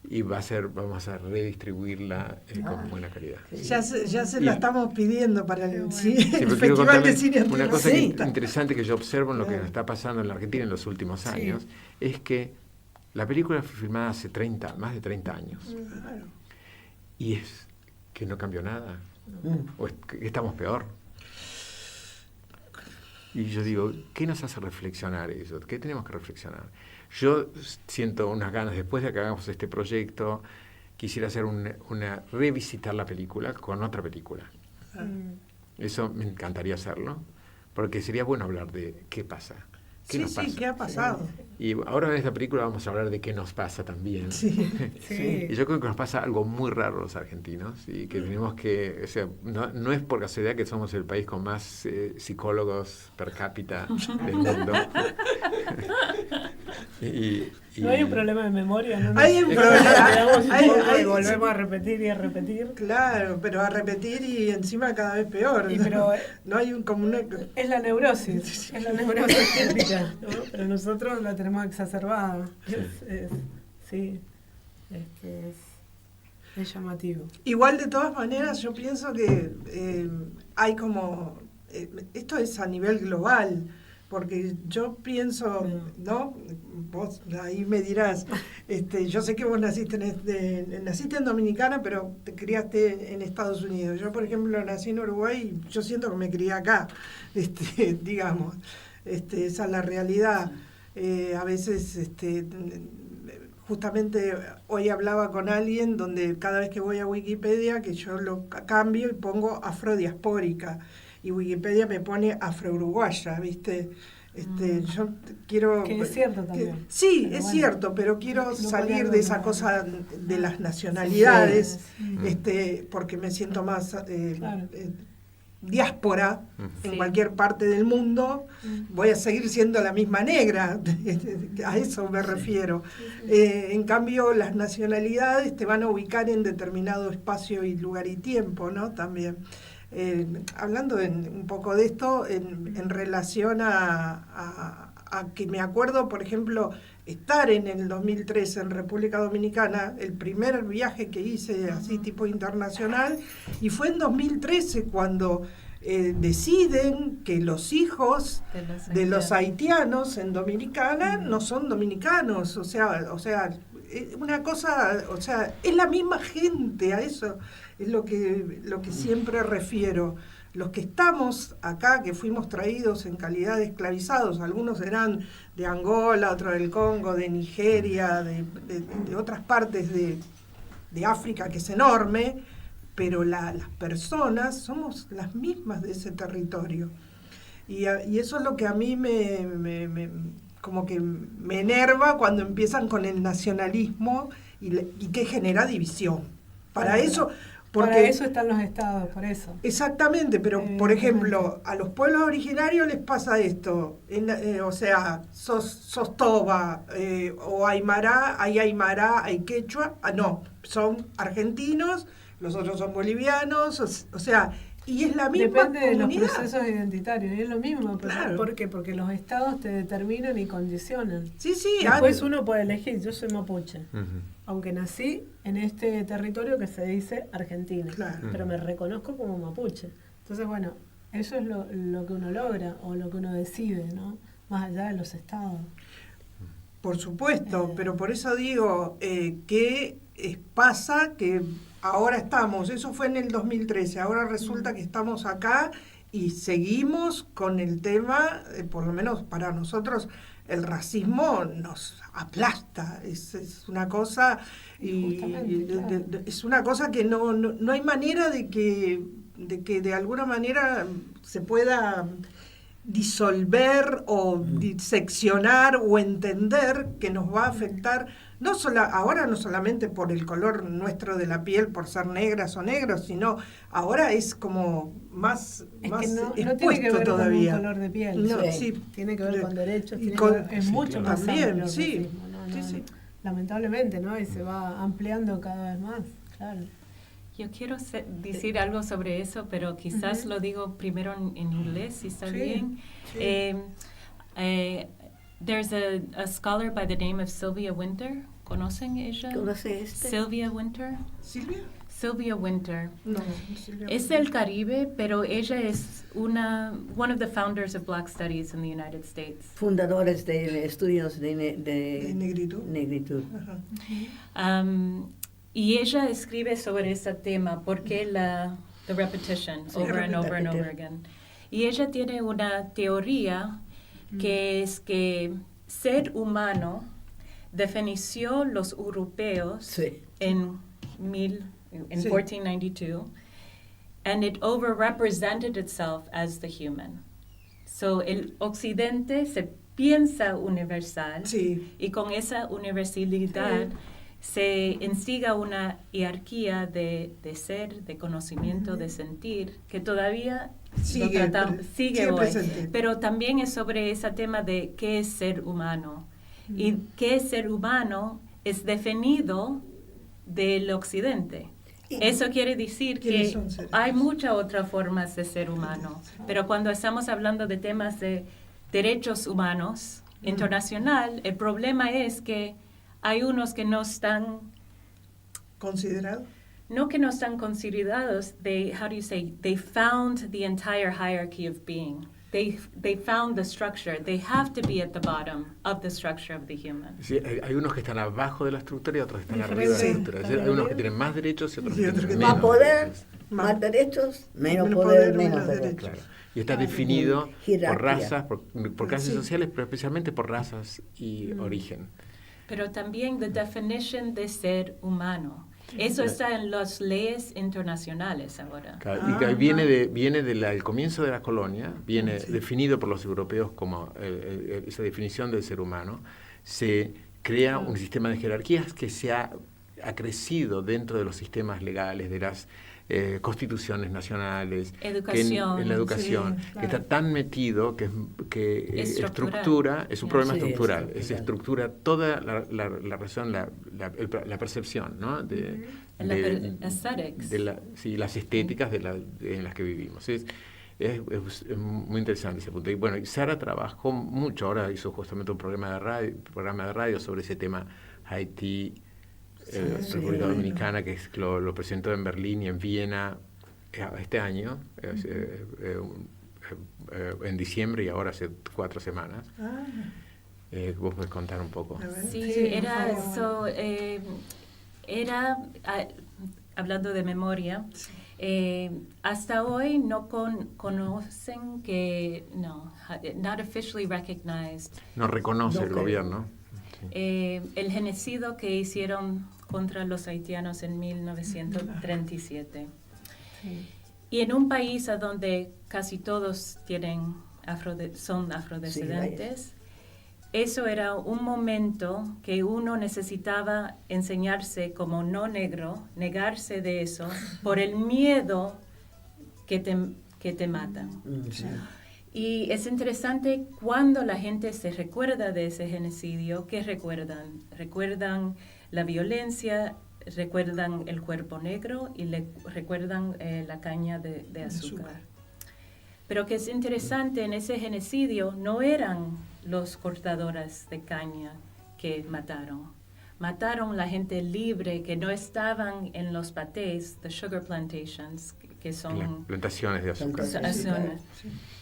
Y vamos a redistribuirla con buena calidad. Ya se la estamos pidiendo para el Festival de Cine. Una cosa interesante que yo observo en lo que está pasando en la Argentina en los últimos años es que la película fue filmada hace más de 30 años. Y es que no cambió nada. O es que estamos peor. Y yo digo, ¿qué nos hace reflexionar eso? ¿Qué tenemos que reflexionar? Yo siento unas ganas, después de que hagamos este proyecto, quisiera hacer revisitar la película con otra película. Eso me encantaría hacerlo, porque sería bueno hablar de qué pasa. ¿Qué nos pasa? ¿Qué ha pasado? Y ahora en esta película vamos a hablar de qué nos pasa también. Y yo creo que nos pasa algo muy raro a los argentinos y que tenemos que, o sea, no es por casualidad que somos el país con más psicólogos per cápita del mundo. No hay un problema de memoria, ¿no? Hay un problema. Y volvemos a repetir y a repetir. Claro, pero a repetir y encima cada vez peor. Pero no hay es la neurosis, típica, ¿no? Pero nosotros la tenemos exacerbada. Es llamativo. Igual, de todas maneras, yo pienso que hay como... esto es a nivel global. Porque yo pienso, ¿no? Vos ahí me dirás, yo sé que vos naciste en Dominicana, pero te criaste en Estados Unidos. Yo, por ejemplo, nací en Uruguay y yo siento que me crié acá, digamos. Esa es la realidad. A veces, justamente hoy hablaba con alguien donde cada vez que voy a Wikipedia, que yo lo cambio y pongo afrodiaspórica. Y Wikipedia me pone afro-uruguaya, ¿viste? Yo quiero... Que es cierto también. Sí, pero es cierto, pero quiero salir de esa cosa de las nacionalidades, porque me siento más diáspora en cualquier parte del mundo. Voy a seguir siendo la misma negra, a eso me refiero. En cambio, las nacionalidades te van a ubicar en determinado espacio y lugar y tiempo, ¿no? También. Hablando un poco de esto en relación a que me acuerdo, por ejemplo, estar en el 2003 en República Dominicana, el primer viaje que hice así tipo internacional, y fue en 2013 cuando deciden que los hijos de los haitianos en Dominicana no son dominicanos, o sea, una cosa, o sea, es la misma gente, a eso es lo que siempre refiero. Los que estamos acá, que fuimos traídos en calidad de esclavizados, algunos eran de Angola, otros del Congo, de Nigeria, de otras partes de África, que es enorme, pero las personas somos las mismas de ese territorio. Y eso es lo que a mí como que me enerva cuando empiezan con el nacionalismo y que genera división. Para eso están los estados, por eso. Exactamente, pero por ejemplo, a los pueblos originarios les pasa esto, o sea, sos toba, o aymara, hay quechua, no, son argentinos, los otros son bolivianos, o sea, Y es la misma Depende de los comunidad. procesos identitarios, y es lo mismo. Claro. ¿Por qué? Porque los estados te determinan y condicionan. Sí, Después uno puede elegir, yo soy mapuche, Ujú. aunque nací en este territorio que se dice Argentina, Claro. pero me reconozco como mapuche. Entonces, bueno, eso es lo que uno logra o lo que uno decide, ¿no? Más allá de los estados. Por supuesto, pero por eso digo que pasa que ahora estamos, eso fue en el 2013, ahora resulta que estamos acá y seguimos con el tema, por lo menos para nosotros, el racismo nos aplasta, es una cosa, es una cosa que no hay manera de que de alguna manera se pueda disolver o diseccionar o entender que nos va a afectar ahora no solamente por el color nuestro de la piel, por ser negras o negros, sino ahora es como más Es más que no expuesto tiene que ver todavía. con un color de piel, No, sí. Tiene que ver con derechos, es sí, mucho más también, amplio el sí. racismo, ¿no? Sí. Lamentablemente, ¿no? Y se va ampliando cada vez más, claro. Yo quiero decir algo sobre eso, pero quizás lo digo primero en inglés, si está bien. There's a scholar by the name of Sylvia Wynter. ¿Conocen ella? ¿Conoce este? Sylvia Wynter. ¿Silvia? Sylvia Wynter. No, Silvia Es del Caribe, pero ella es one of the founders of Black Studies in the United States. Fundadores de estudios de negritud. Ajá. Y ella escribe sobre ese tema, porque the repetition, over and over and over again. Y ella tiene una teoría que es que ser humano definió los europeos en 1492, and it overrepresented itself as the human. So el occidente se piensa universal, y con esa universalidad se instiga una jerarquía de ser, de conocimiento, de sentir, que todavía sigue hoy. Presente. Pero también es sobre ese tema de qué es ser humano. Y qué es ser humano es definido del occidente. Eso quiere decir que hay muchas otras formas de ser humano. Pero cuando estamos hablando de temas de derechos humanos internacional, el problema es que hay unos que no están considerados. No que no están considerados. They found the entire hierarchy of being. They found the structure. They have to be at the bottom of the structure of the human. Sí, hay unos que están abajo de la estructura y otros que están arriba de la estructura. Hay unos que tienen más derechos y otros que tienen menos. Más poder, más derechos, menos poder, menos derechos. Claro. Y está definido jerarquía. por razas, por clases sociales, pero especialmente por razas y origen. Pero también la definición de ser humano. Eso está en las leyes internacionales ahora. Claro, y que viene del comienzo de la colonia, viene definido por los europeos como esa definición del ser humano. Se crea un sistema de jerarquías que se ha crecido dentro de los sistemas legales, de las constituciones nacionales, educación, en la educación, que está tan metido que estructura, es un problema estructural, estructura toda la relación, la percepción, ¿no? Las estéticas en las que vivimos. Es muy interesante ese punto. Y bueno, Sara trabajó mucho, ahora hizo justamente un programa de radio sobre ese tema, Haití, República Dominicana, que lo presentó en Berlín y en Viena este año, en diciembre, y ahora hace 4 semanas. ¿Vos podés contar un poco? Sí, era eso. Hablando de memoria, hasta hoy no conocen que, not officially recognized. No reconoce el gobierno. El genocidio que hicieron contra los haitianos en 1937. Y en un país a donde casi todos son afrodescendientes, eso era un momento que uno necesitaba enseñarse como no negro, negarse de eso, por el miedo que te matan. Y es interesante cuando la gente se recuerda de ese genocidio, ¿qué recuerdan? Recuerdan la violencia recuerdan el cuerpo negro y recuerdan la caña de azúcar. Pero que es interesante, en ese genocidio no eran los cortadores de caña que mataron. Mataron la gente libre que no estaban en los patés, the sugar plantations, que son plantaciones de azúcar.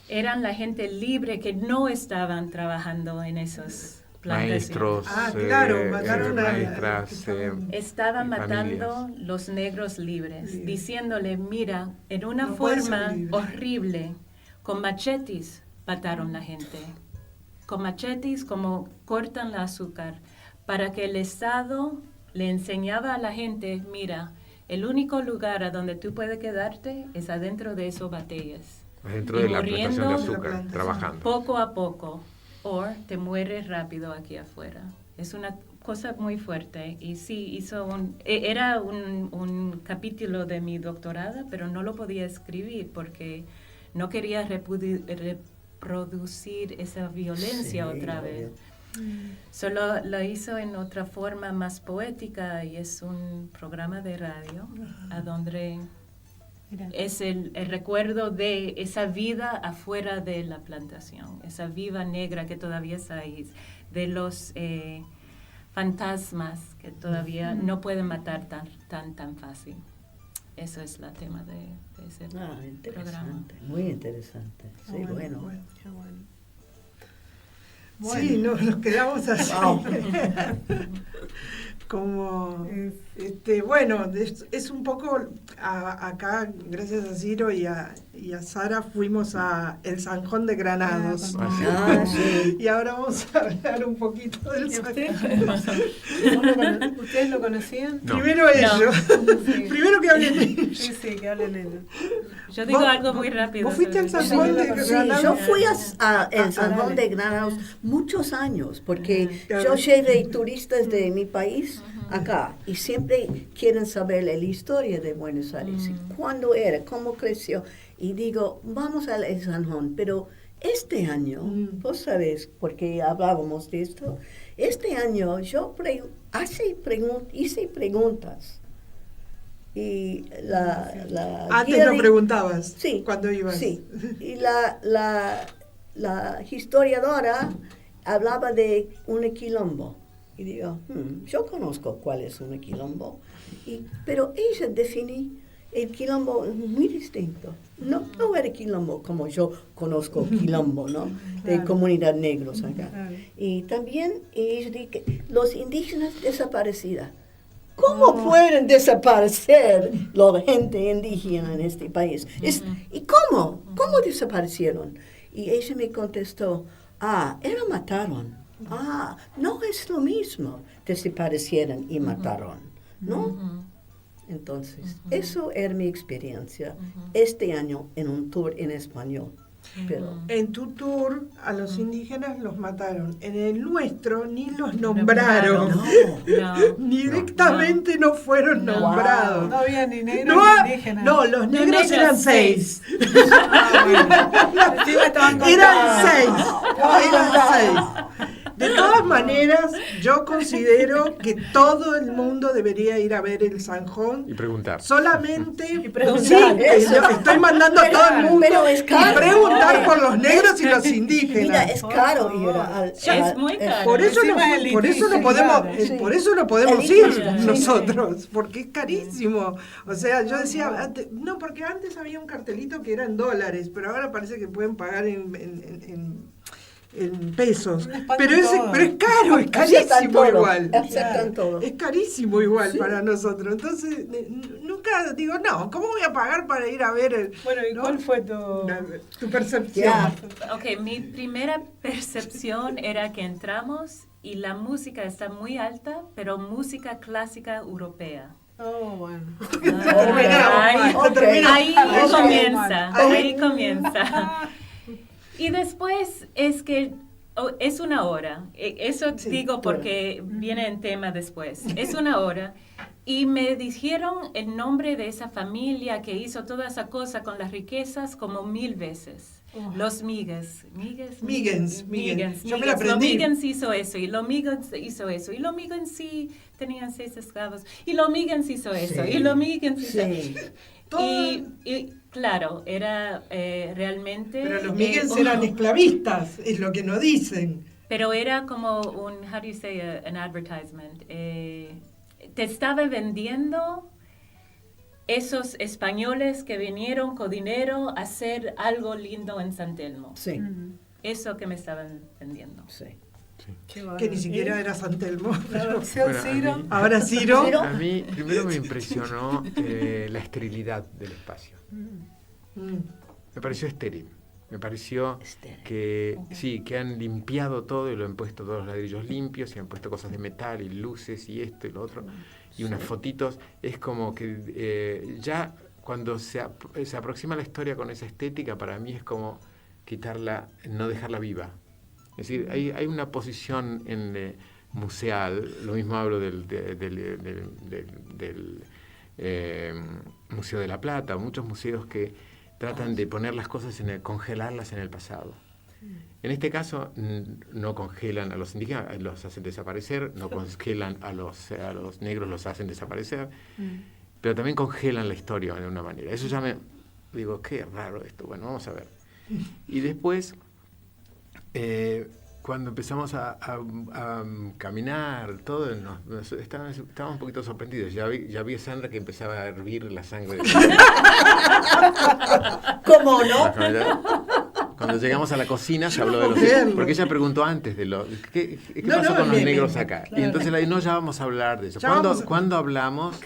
Eran la gente libre que no estaban trabajando en esos maestros, maestras, estaban matando los negros libres, diciéndole, mira, en una forma horrible, con machetes mataron la gente, con machetes como cortan el azúcar, para que el Estado le enseñaba a la gente, mira, el único lugar a donde tú puedes quedarte es adentro de esos batallas. Adentro de la plantación de azúcar, trabajando. Poco a poco, o te mueres rápido aquí afuera. Es una cosa muy fuerte. Y sí, era un capítulo de mi doctorado, pero no lo podía escribir porque no quería reproducir esa violencia otra vez. Solo lo hizo en otra forma más poética y es un programa de radio a donde es el recuerdo de esa vida afuera de la plantación, esa vida negra que todavía está ahí, de los fantasmas que todavía no pueden matar tan fácil. Eso es el tema de ese programa. Muy interesante. Sí, bueno. Qué bueno. Sí, nos quedamos así. Como, bueno, es un poco, acá, gracias a Ciro y a Sara, fuimos a el Zanjón de Granados. Sí. Y ahora vamos a hablar un poquito del Zanjón. ¿Ustedes lo conocían? No. Primero ellos. Sí. Primero que hablen ellos. Sí, que hablen ellos. Yo digo algo muy rápido. ¿Vos fuiste al Zanjón de Granados? Sí, yo fui al Zanjón de Granados muchos años, porque yo llevé turistas de mi país acá y siempre quieren saber la historia de Buenos Aires, cuándo era, cómo creció, y digo, vamos al Zanjón, pero este año, vos sabés, porque hablábamos de esto, este año yo hice preguntas. Y antes lo preguntabas, sí, cuando ibas. Sí, y la historiadora hablaba de un quilombo. Y digo, yo conozco cuál es un quilombo. Pero ella define el quilombo muy distinto. No era quilombo como yo conozco quilombo, ¿no? De comunidad negros acá. Y también ella dice que los indígenas desaparecidos. ¿Cómo pueden desaparecer la gente indígena en este país? ¿Y cómo? ¿Cómo desaparecieron? Y ella me contestó, mataron. No es lo mismo, desaparecieron y mataron, ¿no? Entonces, eso era mi experiencia este año en un tour en español. Pero en tu tour a los indígenas los mataron. En el nuestro ni los nombraron. Ni directamente no fueron nombrados. No había ni negros ni indígenas. No, los negros eran 6. Eran 6. De todas maneras, yo considero que todo el mundo debería ir a ver el Zanjón. Y preguntar. Solamente. Y preguntar. Sí, estoy mandando a todo el mundo. Pero es caro. Y preguntar por los negros y los indígenas. Mira, es caro ir es muy caro. Por eso no podemos ir nosotros, porque es carísimo. O sea, yo decía, no, porque antes había un cartelito que era en dólares, pero ahora parece que pueden pagar en pesos, pero es caro, es carísimo igual. Es carísimo igual para nosotros. Entonces, nunca digo, no, ¿cómo voy a pagar para ir a ver Bueno, ¿y cuál fue tu percepción? Ok, mi primera percepción era que entramos y la música está muy alta, pero música clásica europea. Oh, bueno. Ahí comienza. Y después es que es una hora. Eso digo porque viene en tema después. Es una hora. Y me dijeron el nombre de esa familia que hizo toda esa cosa con las riquezas como 1000 veces. Los Miggins. Yo me la aprendí. Los Miggins hizo eso, y los Miggins hizo eso, y los Miggins sí tenían 6 esclavos, y los Miggins hizo eso, y los Miggins hizo eso. Y claro, era realmente... Pero los Miggins eran esclavistas, es lo que no dicen. Pero era como un, how do you say, an advertisement. Te estaba vendiendo esos españoles que vinieron con dinero a hacer algo lindo en San Telmo. Sí. Eso que me estaban vendiendo. Sí. Que ni siquiera era San Telmo. Bueno, Ahora Ciro. A mí primero me impresionó la esterilidad del espacio. Me pareció estéril. Me pareció que sí, que han limpiado todo y lo han puesto todos los ladrillos limpios y han puesto cosas de metal y luces y esto y lo otro y unas fotitos. Es como que ya cuando se aproxima la historia con esa estética, para mí es como quitarla, no dejarla viva. Es decir, hay una posición museal, lo mismo hablo del Museo de la Plata, muchos museos que tratan de poner las cosas congelarlas en el pasado. En este caso, no congelan a los indígenas, los hacen desaparecer, no congelan a los negros, los hacen desaparecer, pero también congelan la historia de una manera. Eso ya me digo, qué raro esto, bueno, vamos a ver. Y después, cuando empezamos a caminar, todo, estábamos un poquito sorprendidos. Ya vi a Sandra que empezaba a hervir la sangre. ¿Cómo no? Cuando llegamos a la cocina se habló de los... Porque ella preguntó antes de ¿qué pasó con los negros acá? Claro. Y entonces no, ya vamos a hablar de eso. ¿Cuándo hablamos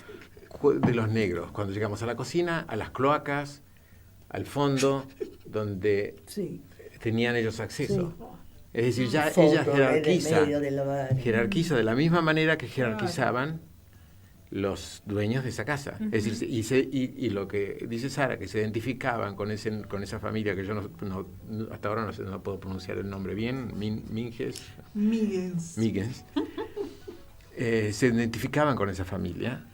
de los negros? Cuando llegamos a la cocina, a las cloacas, al fondo, donde tenían ellos acceso. Sí. Es decir, ya ella jerarquiza de la misma manera que jerarquizaban los dueños de esa casa. Es decir, y lo que dice Sara, que se identificaban con esa familia, que yo hasta ahora no puedo pronunciar el nombre bien, Miggins. Se identificaban con esa familia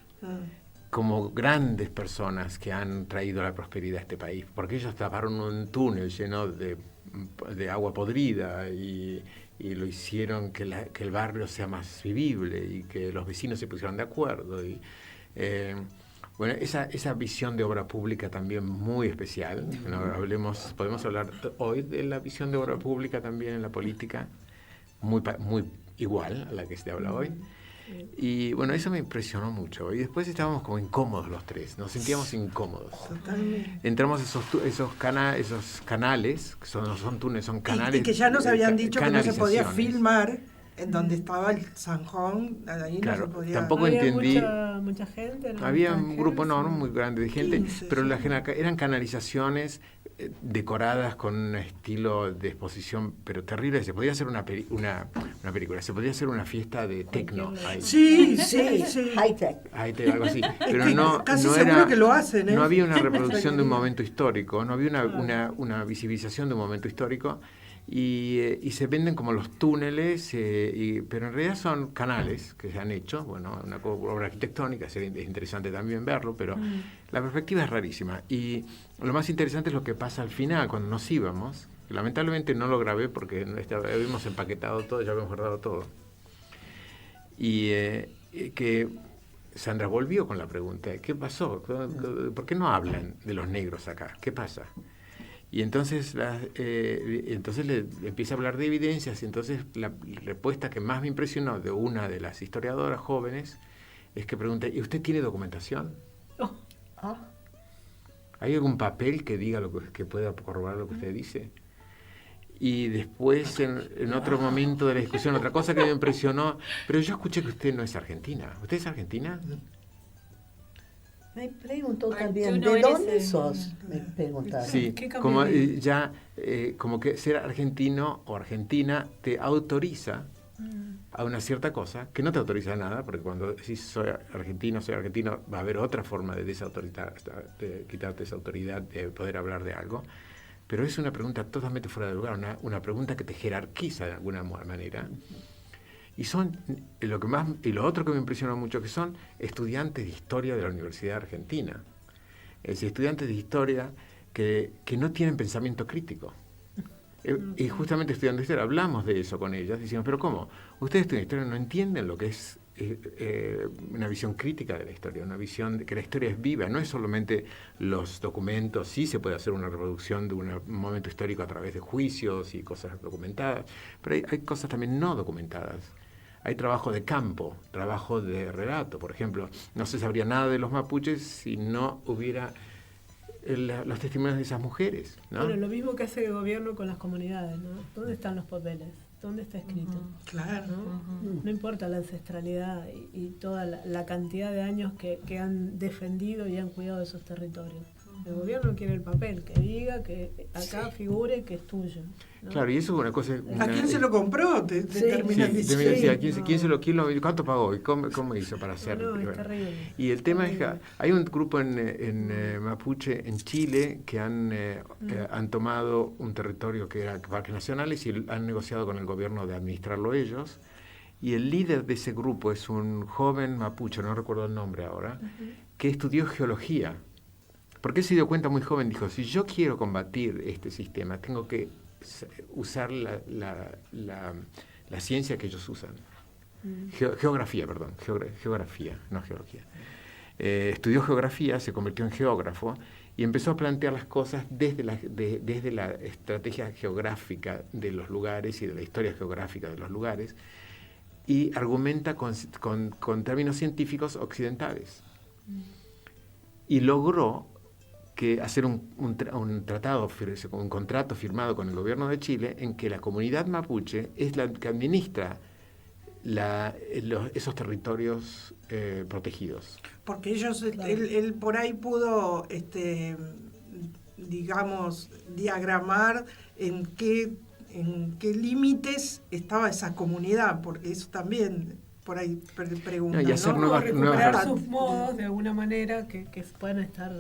como grandes personas que han traído la prosperidad a este país, porque ellos taparon un túnel lleno de agua podrida y lo hicieron que el barrio sea más vivible y que los vecinos se pusieran de acuerdo. Y, bueno, esa visión de obra pública también muy especial. Podemos hablar hoy de la visión de obra pública también en la política, muy igual a la que se habla hoy. Y bueno, eso me impresionó mucho. Y después estábamos como incómodos los tres, nos sentíamos incómodos. Totalmente. Entramos esos canales, que no son túneles, son canales. Y que ya nos habían dicho que no se podía filmar en donde estaba el zanjón, ahí claro, no se podía... Tampoco entendí... Mucha gente. Había un grupo no muy grande de gente, 15, pero eran canalizaciones decoradas con un estilo de exposición, pero terrible. Se podía hacer una película, se podía hacer una fiesta de techno. Sí. High-tech, algo así. Pero no seguro era, que lo hacen, no había una reproducción de un momento histórico, no había una visibilización de un momento histórico. Y se venden como los túneles, pero en realidad son canales que se han hecho, bueno, una obra arquitectónica, es interesante también verlo, pero la perspectiva es rarísima. Y lo más interesante es lo que pasa al final, cuando nos íbamos. Lamentablemente no lo grabé porque habíamos empaquetado todo, ya habíamos guardado todo. Y que Sandra volvió con la pregunta, ¿qué pasó? ¿Por qué no hablan de los negros acá? ¿Qué pasa? Y entonces le empieza a hablar de evidencias, y entonces la respuesta que más me impresionó de una de las historiadoras jóvenes es que pregunta, ¿y usted tiene documentación? ¿Hay algún papel que diga que pueda corroborar lo que usted dice? Y después, en otro momento de la discusión, otra cosa que me impresionó, pero yo escuché que usted no es argentina. ¿Usted es argentina? Me preguntó también, ¿de dónde sos? Me preguntaron. Sí, como como que ser argentino o argentina te autoriza a una cierta cosa, que no te autoriza a nada, porque cuando decís soy argentino, va a haber otra forma de quitarte esa autoridad de poder hablar de algo, pero es una pregunta totalmente fuera de lugar, una pregunta que te jerarquiza de alguna manera. Y lo otro que me impresionó mucho, que son estudiantes de historia de la Universidad Argentina. Es decir, estudiantes de historia que no tienen pensamiento crítico. Y justamente estudiando historia hablamos de eso con ellas, decimos, pero ¿cómo? Ustedes estudian historia no entienden lo que es una visión crítica de la historia, una visión de que la historia es viva, no es solamente los documentos, sí se puede hacer una reproducción de un momento histórico a través de juicios y cosas documentadas, pero hay cosas también no documentadas. Hay trabajo de campo, trabajo de relato. Por ejemplo, no se sabría nada de los mapuches si no hubiera los testimonios de esas mujeres, ¿no? Bueno, lo mismo que hace el gobierno con las comunidades, ¿no? ¿Dónde están los papeles? ¿Dónde está escrito? Claro. No importa la ancestralidad y toda la cantidad de años que han defendido y han cuidado de esos territorios. El gobierno quiere el papel, que diga que acá figure que es tuyo, ¿no? Claro, y eso es una cosa... ¿A quién se lo compró? Te terminan diciendo. ¿Quién lo cuánto pagó? ¿Y cómo hizo para hacerlo? No, es terrible. Y el tema es que hay un grupo en Mapuche, en Chile, que han tomado un territorio que era parques nacionales y han negociado con el gobierno de administrarlo ellos. Y el líder de ese grupo es un joven mapuche, no recuerdo el nombre ahora, que estudió geología. Porque él se dio cuenta muy joven, dijo, si yo quiero combatir este sistema, tengo que usar la ciencia que ellos usan. Geografía, no geología. Estudió geografía, se convirtió en geógrafo y empezó a plantear las cosas desde la estrategia geográfica de los lugares y de la historia geográfica de los lugares, y argumenta con términos científicos occidentales. Y logró hacer un contrato firmado con el gobierno de Chile en que la comunidad mapuche es la que administra esos territorios protegidos. Porque él por ahí pudo, digamos, diagramar en qué límites estaba esa comunidad, porque eso también por ahí preguntan, y hacer ¿no? Recuperar sus modos de alguna manera que puedan estar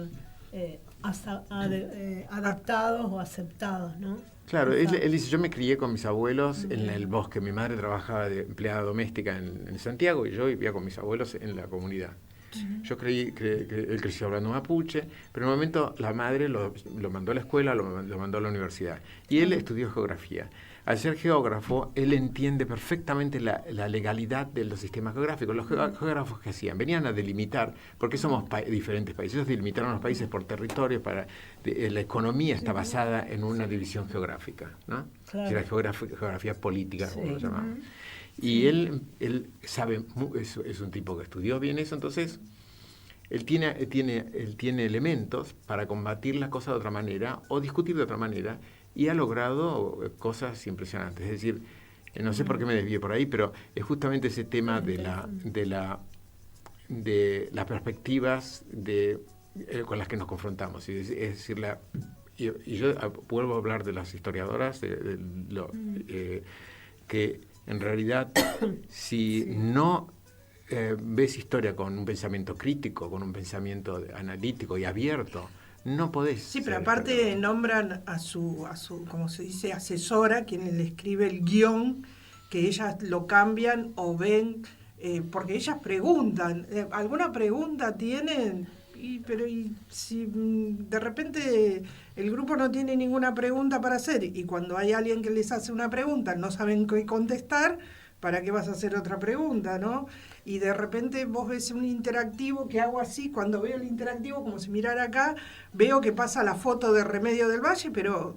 adaptados o aceptados, ¿no? Claro, él dice, yo me crié con mis abuelos en el bosque, mi madre trabajaba de empleada doméstica en Santiago y yo vivía con mis abuelos en la comunidad. Yo creí que él creció hablando mapuche, pero en un momento la madre lo mandó a la escuela, lo mandó a la universidad, y él estudió geografía. Al ser geógrafo, él entiende perfectamente la legalidad de los sistemas geográficos. Los geógrafos que hacían, venían a delimitar, porque somos diferentes países, ellos delimitaron los países por territorio, la economía está basada en una división geográfica, ¿no? Claro. La geografía política, como lo llamamos. Y él sabe, es un tipo que estudió bien eso, entonces él tiene elementos para combatir las cosas de otra manera o discutir de otra manera, y ha logrado cosas impresionantes. Es decir, no sé por qué me desvié por ahí, pero es justamente ese tema de las perspectivas con las que nos confrontamos. Es decir, y yo vuelvo a hablar de las historiadoras, que en realidad si no ves historia con un pensamiento crítico, con un pensamiento analítico y abierto, no podés. Sí, pero aparte nombran a su, como se dice, asesora, quien le escribe el guión, que ellas lo cambian o ven, porque ellas preguntan, ¿alguna pregunta tienen? Pero si de repente el grupo no tiene ninguna pregunta para hacer, y cuando hay alguien que les hace una pregunta no saben qué contestar, ¿para qué vas a hacer otra pregunta, no? Y de repente vos ves un interactivo que hago así, cuando veo el interactivo, como si mirara acá, veo que pasa la foto de Remedio del Valle, pero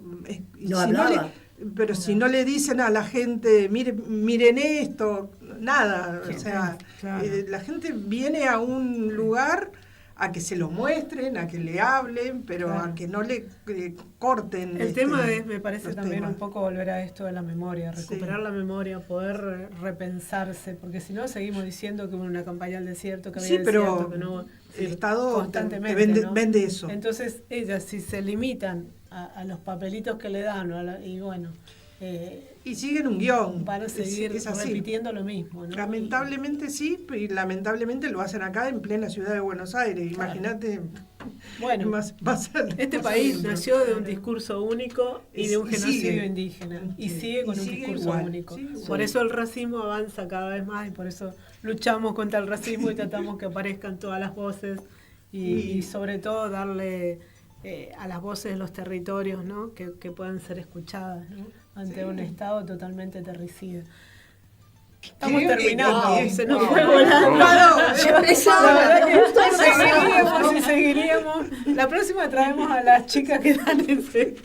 si no le dicen a la gente, miren esto, nada. O sea, claro. La gente viene a un lugar a que se lo muestren, a que le hablen, pero claro, a que no le corten. El tema es, me parece también un poco volver a esto de la memoria, recuperar la memoria, poder repensarse, porque si no seguimos diciendo que hubo una campaña al desierto, que había desierto, que no... El Estado constantemente, vende eso. Entonces ellas, si se limitan a los papelitos que le dan, y bueno... y siguen un guión. Van a seguir repitiendo lo mismo, ¿no? Lamentablemente sí, y lamentablemente lo hacen acá en plena ciudad de Buenos Aires. Claro. Imagínate. Bueno, este país nació de un discurso único y de un genocidio indígena. Y sigue con un discurso único. Por eso el racismo avanza cada vez más, y por eso luchamos contra el racismo y tratamos que aparezcan todas las voces y sobre todo darle a las voces de los territorios, ¿no? que puedan ser escuchadas, ¿no? Ante un Estado totalmente terricida. Estamos terminando, se nos fue volando. Seguiríamos. La próxima traemos a las chicas que dan ese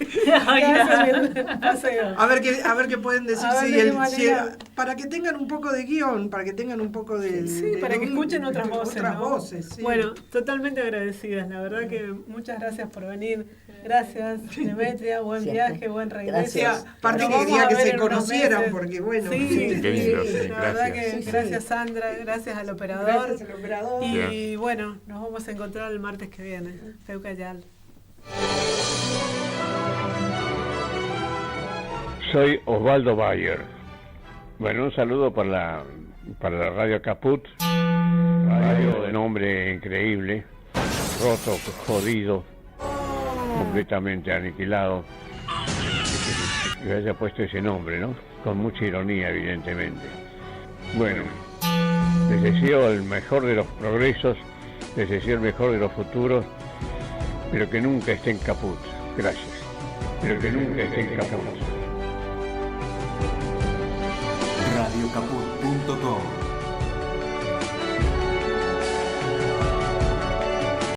paseo. A ver qué pueden decir, para que tengan un poco de guión, para que tengan un poco de para que escuchen otras voces. Sí. Bueno, totalmente agradecidas, la verdad que muchas gracias por venir. Gracias, Demetria, buen viaje, buen regreso. Aparte que quería que se conocieran, porque bueno. La verdad que gracias Sandra, gracias al operador. Gracias al operador. Y bueno, nos vamos a encontrar el martes que viene. Teucayal. Soy Osvaldo Bayer. Bueno, un saludo para la Radio Caput, radio de nombre increíble, roto, jodido, completamente aniquilado, que haya puesto ese nombre, ¿no? Con mucha ironía, evidentemente. Bueno, les deseo el mejor de los progresos, les deseo el mejor de los futuros, pero que nunca estén caput. Gracias. Pero que nunca estén caput. Radiocaput.com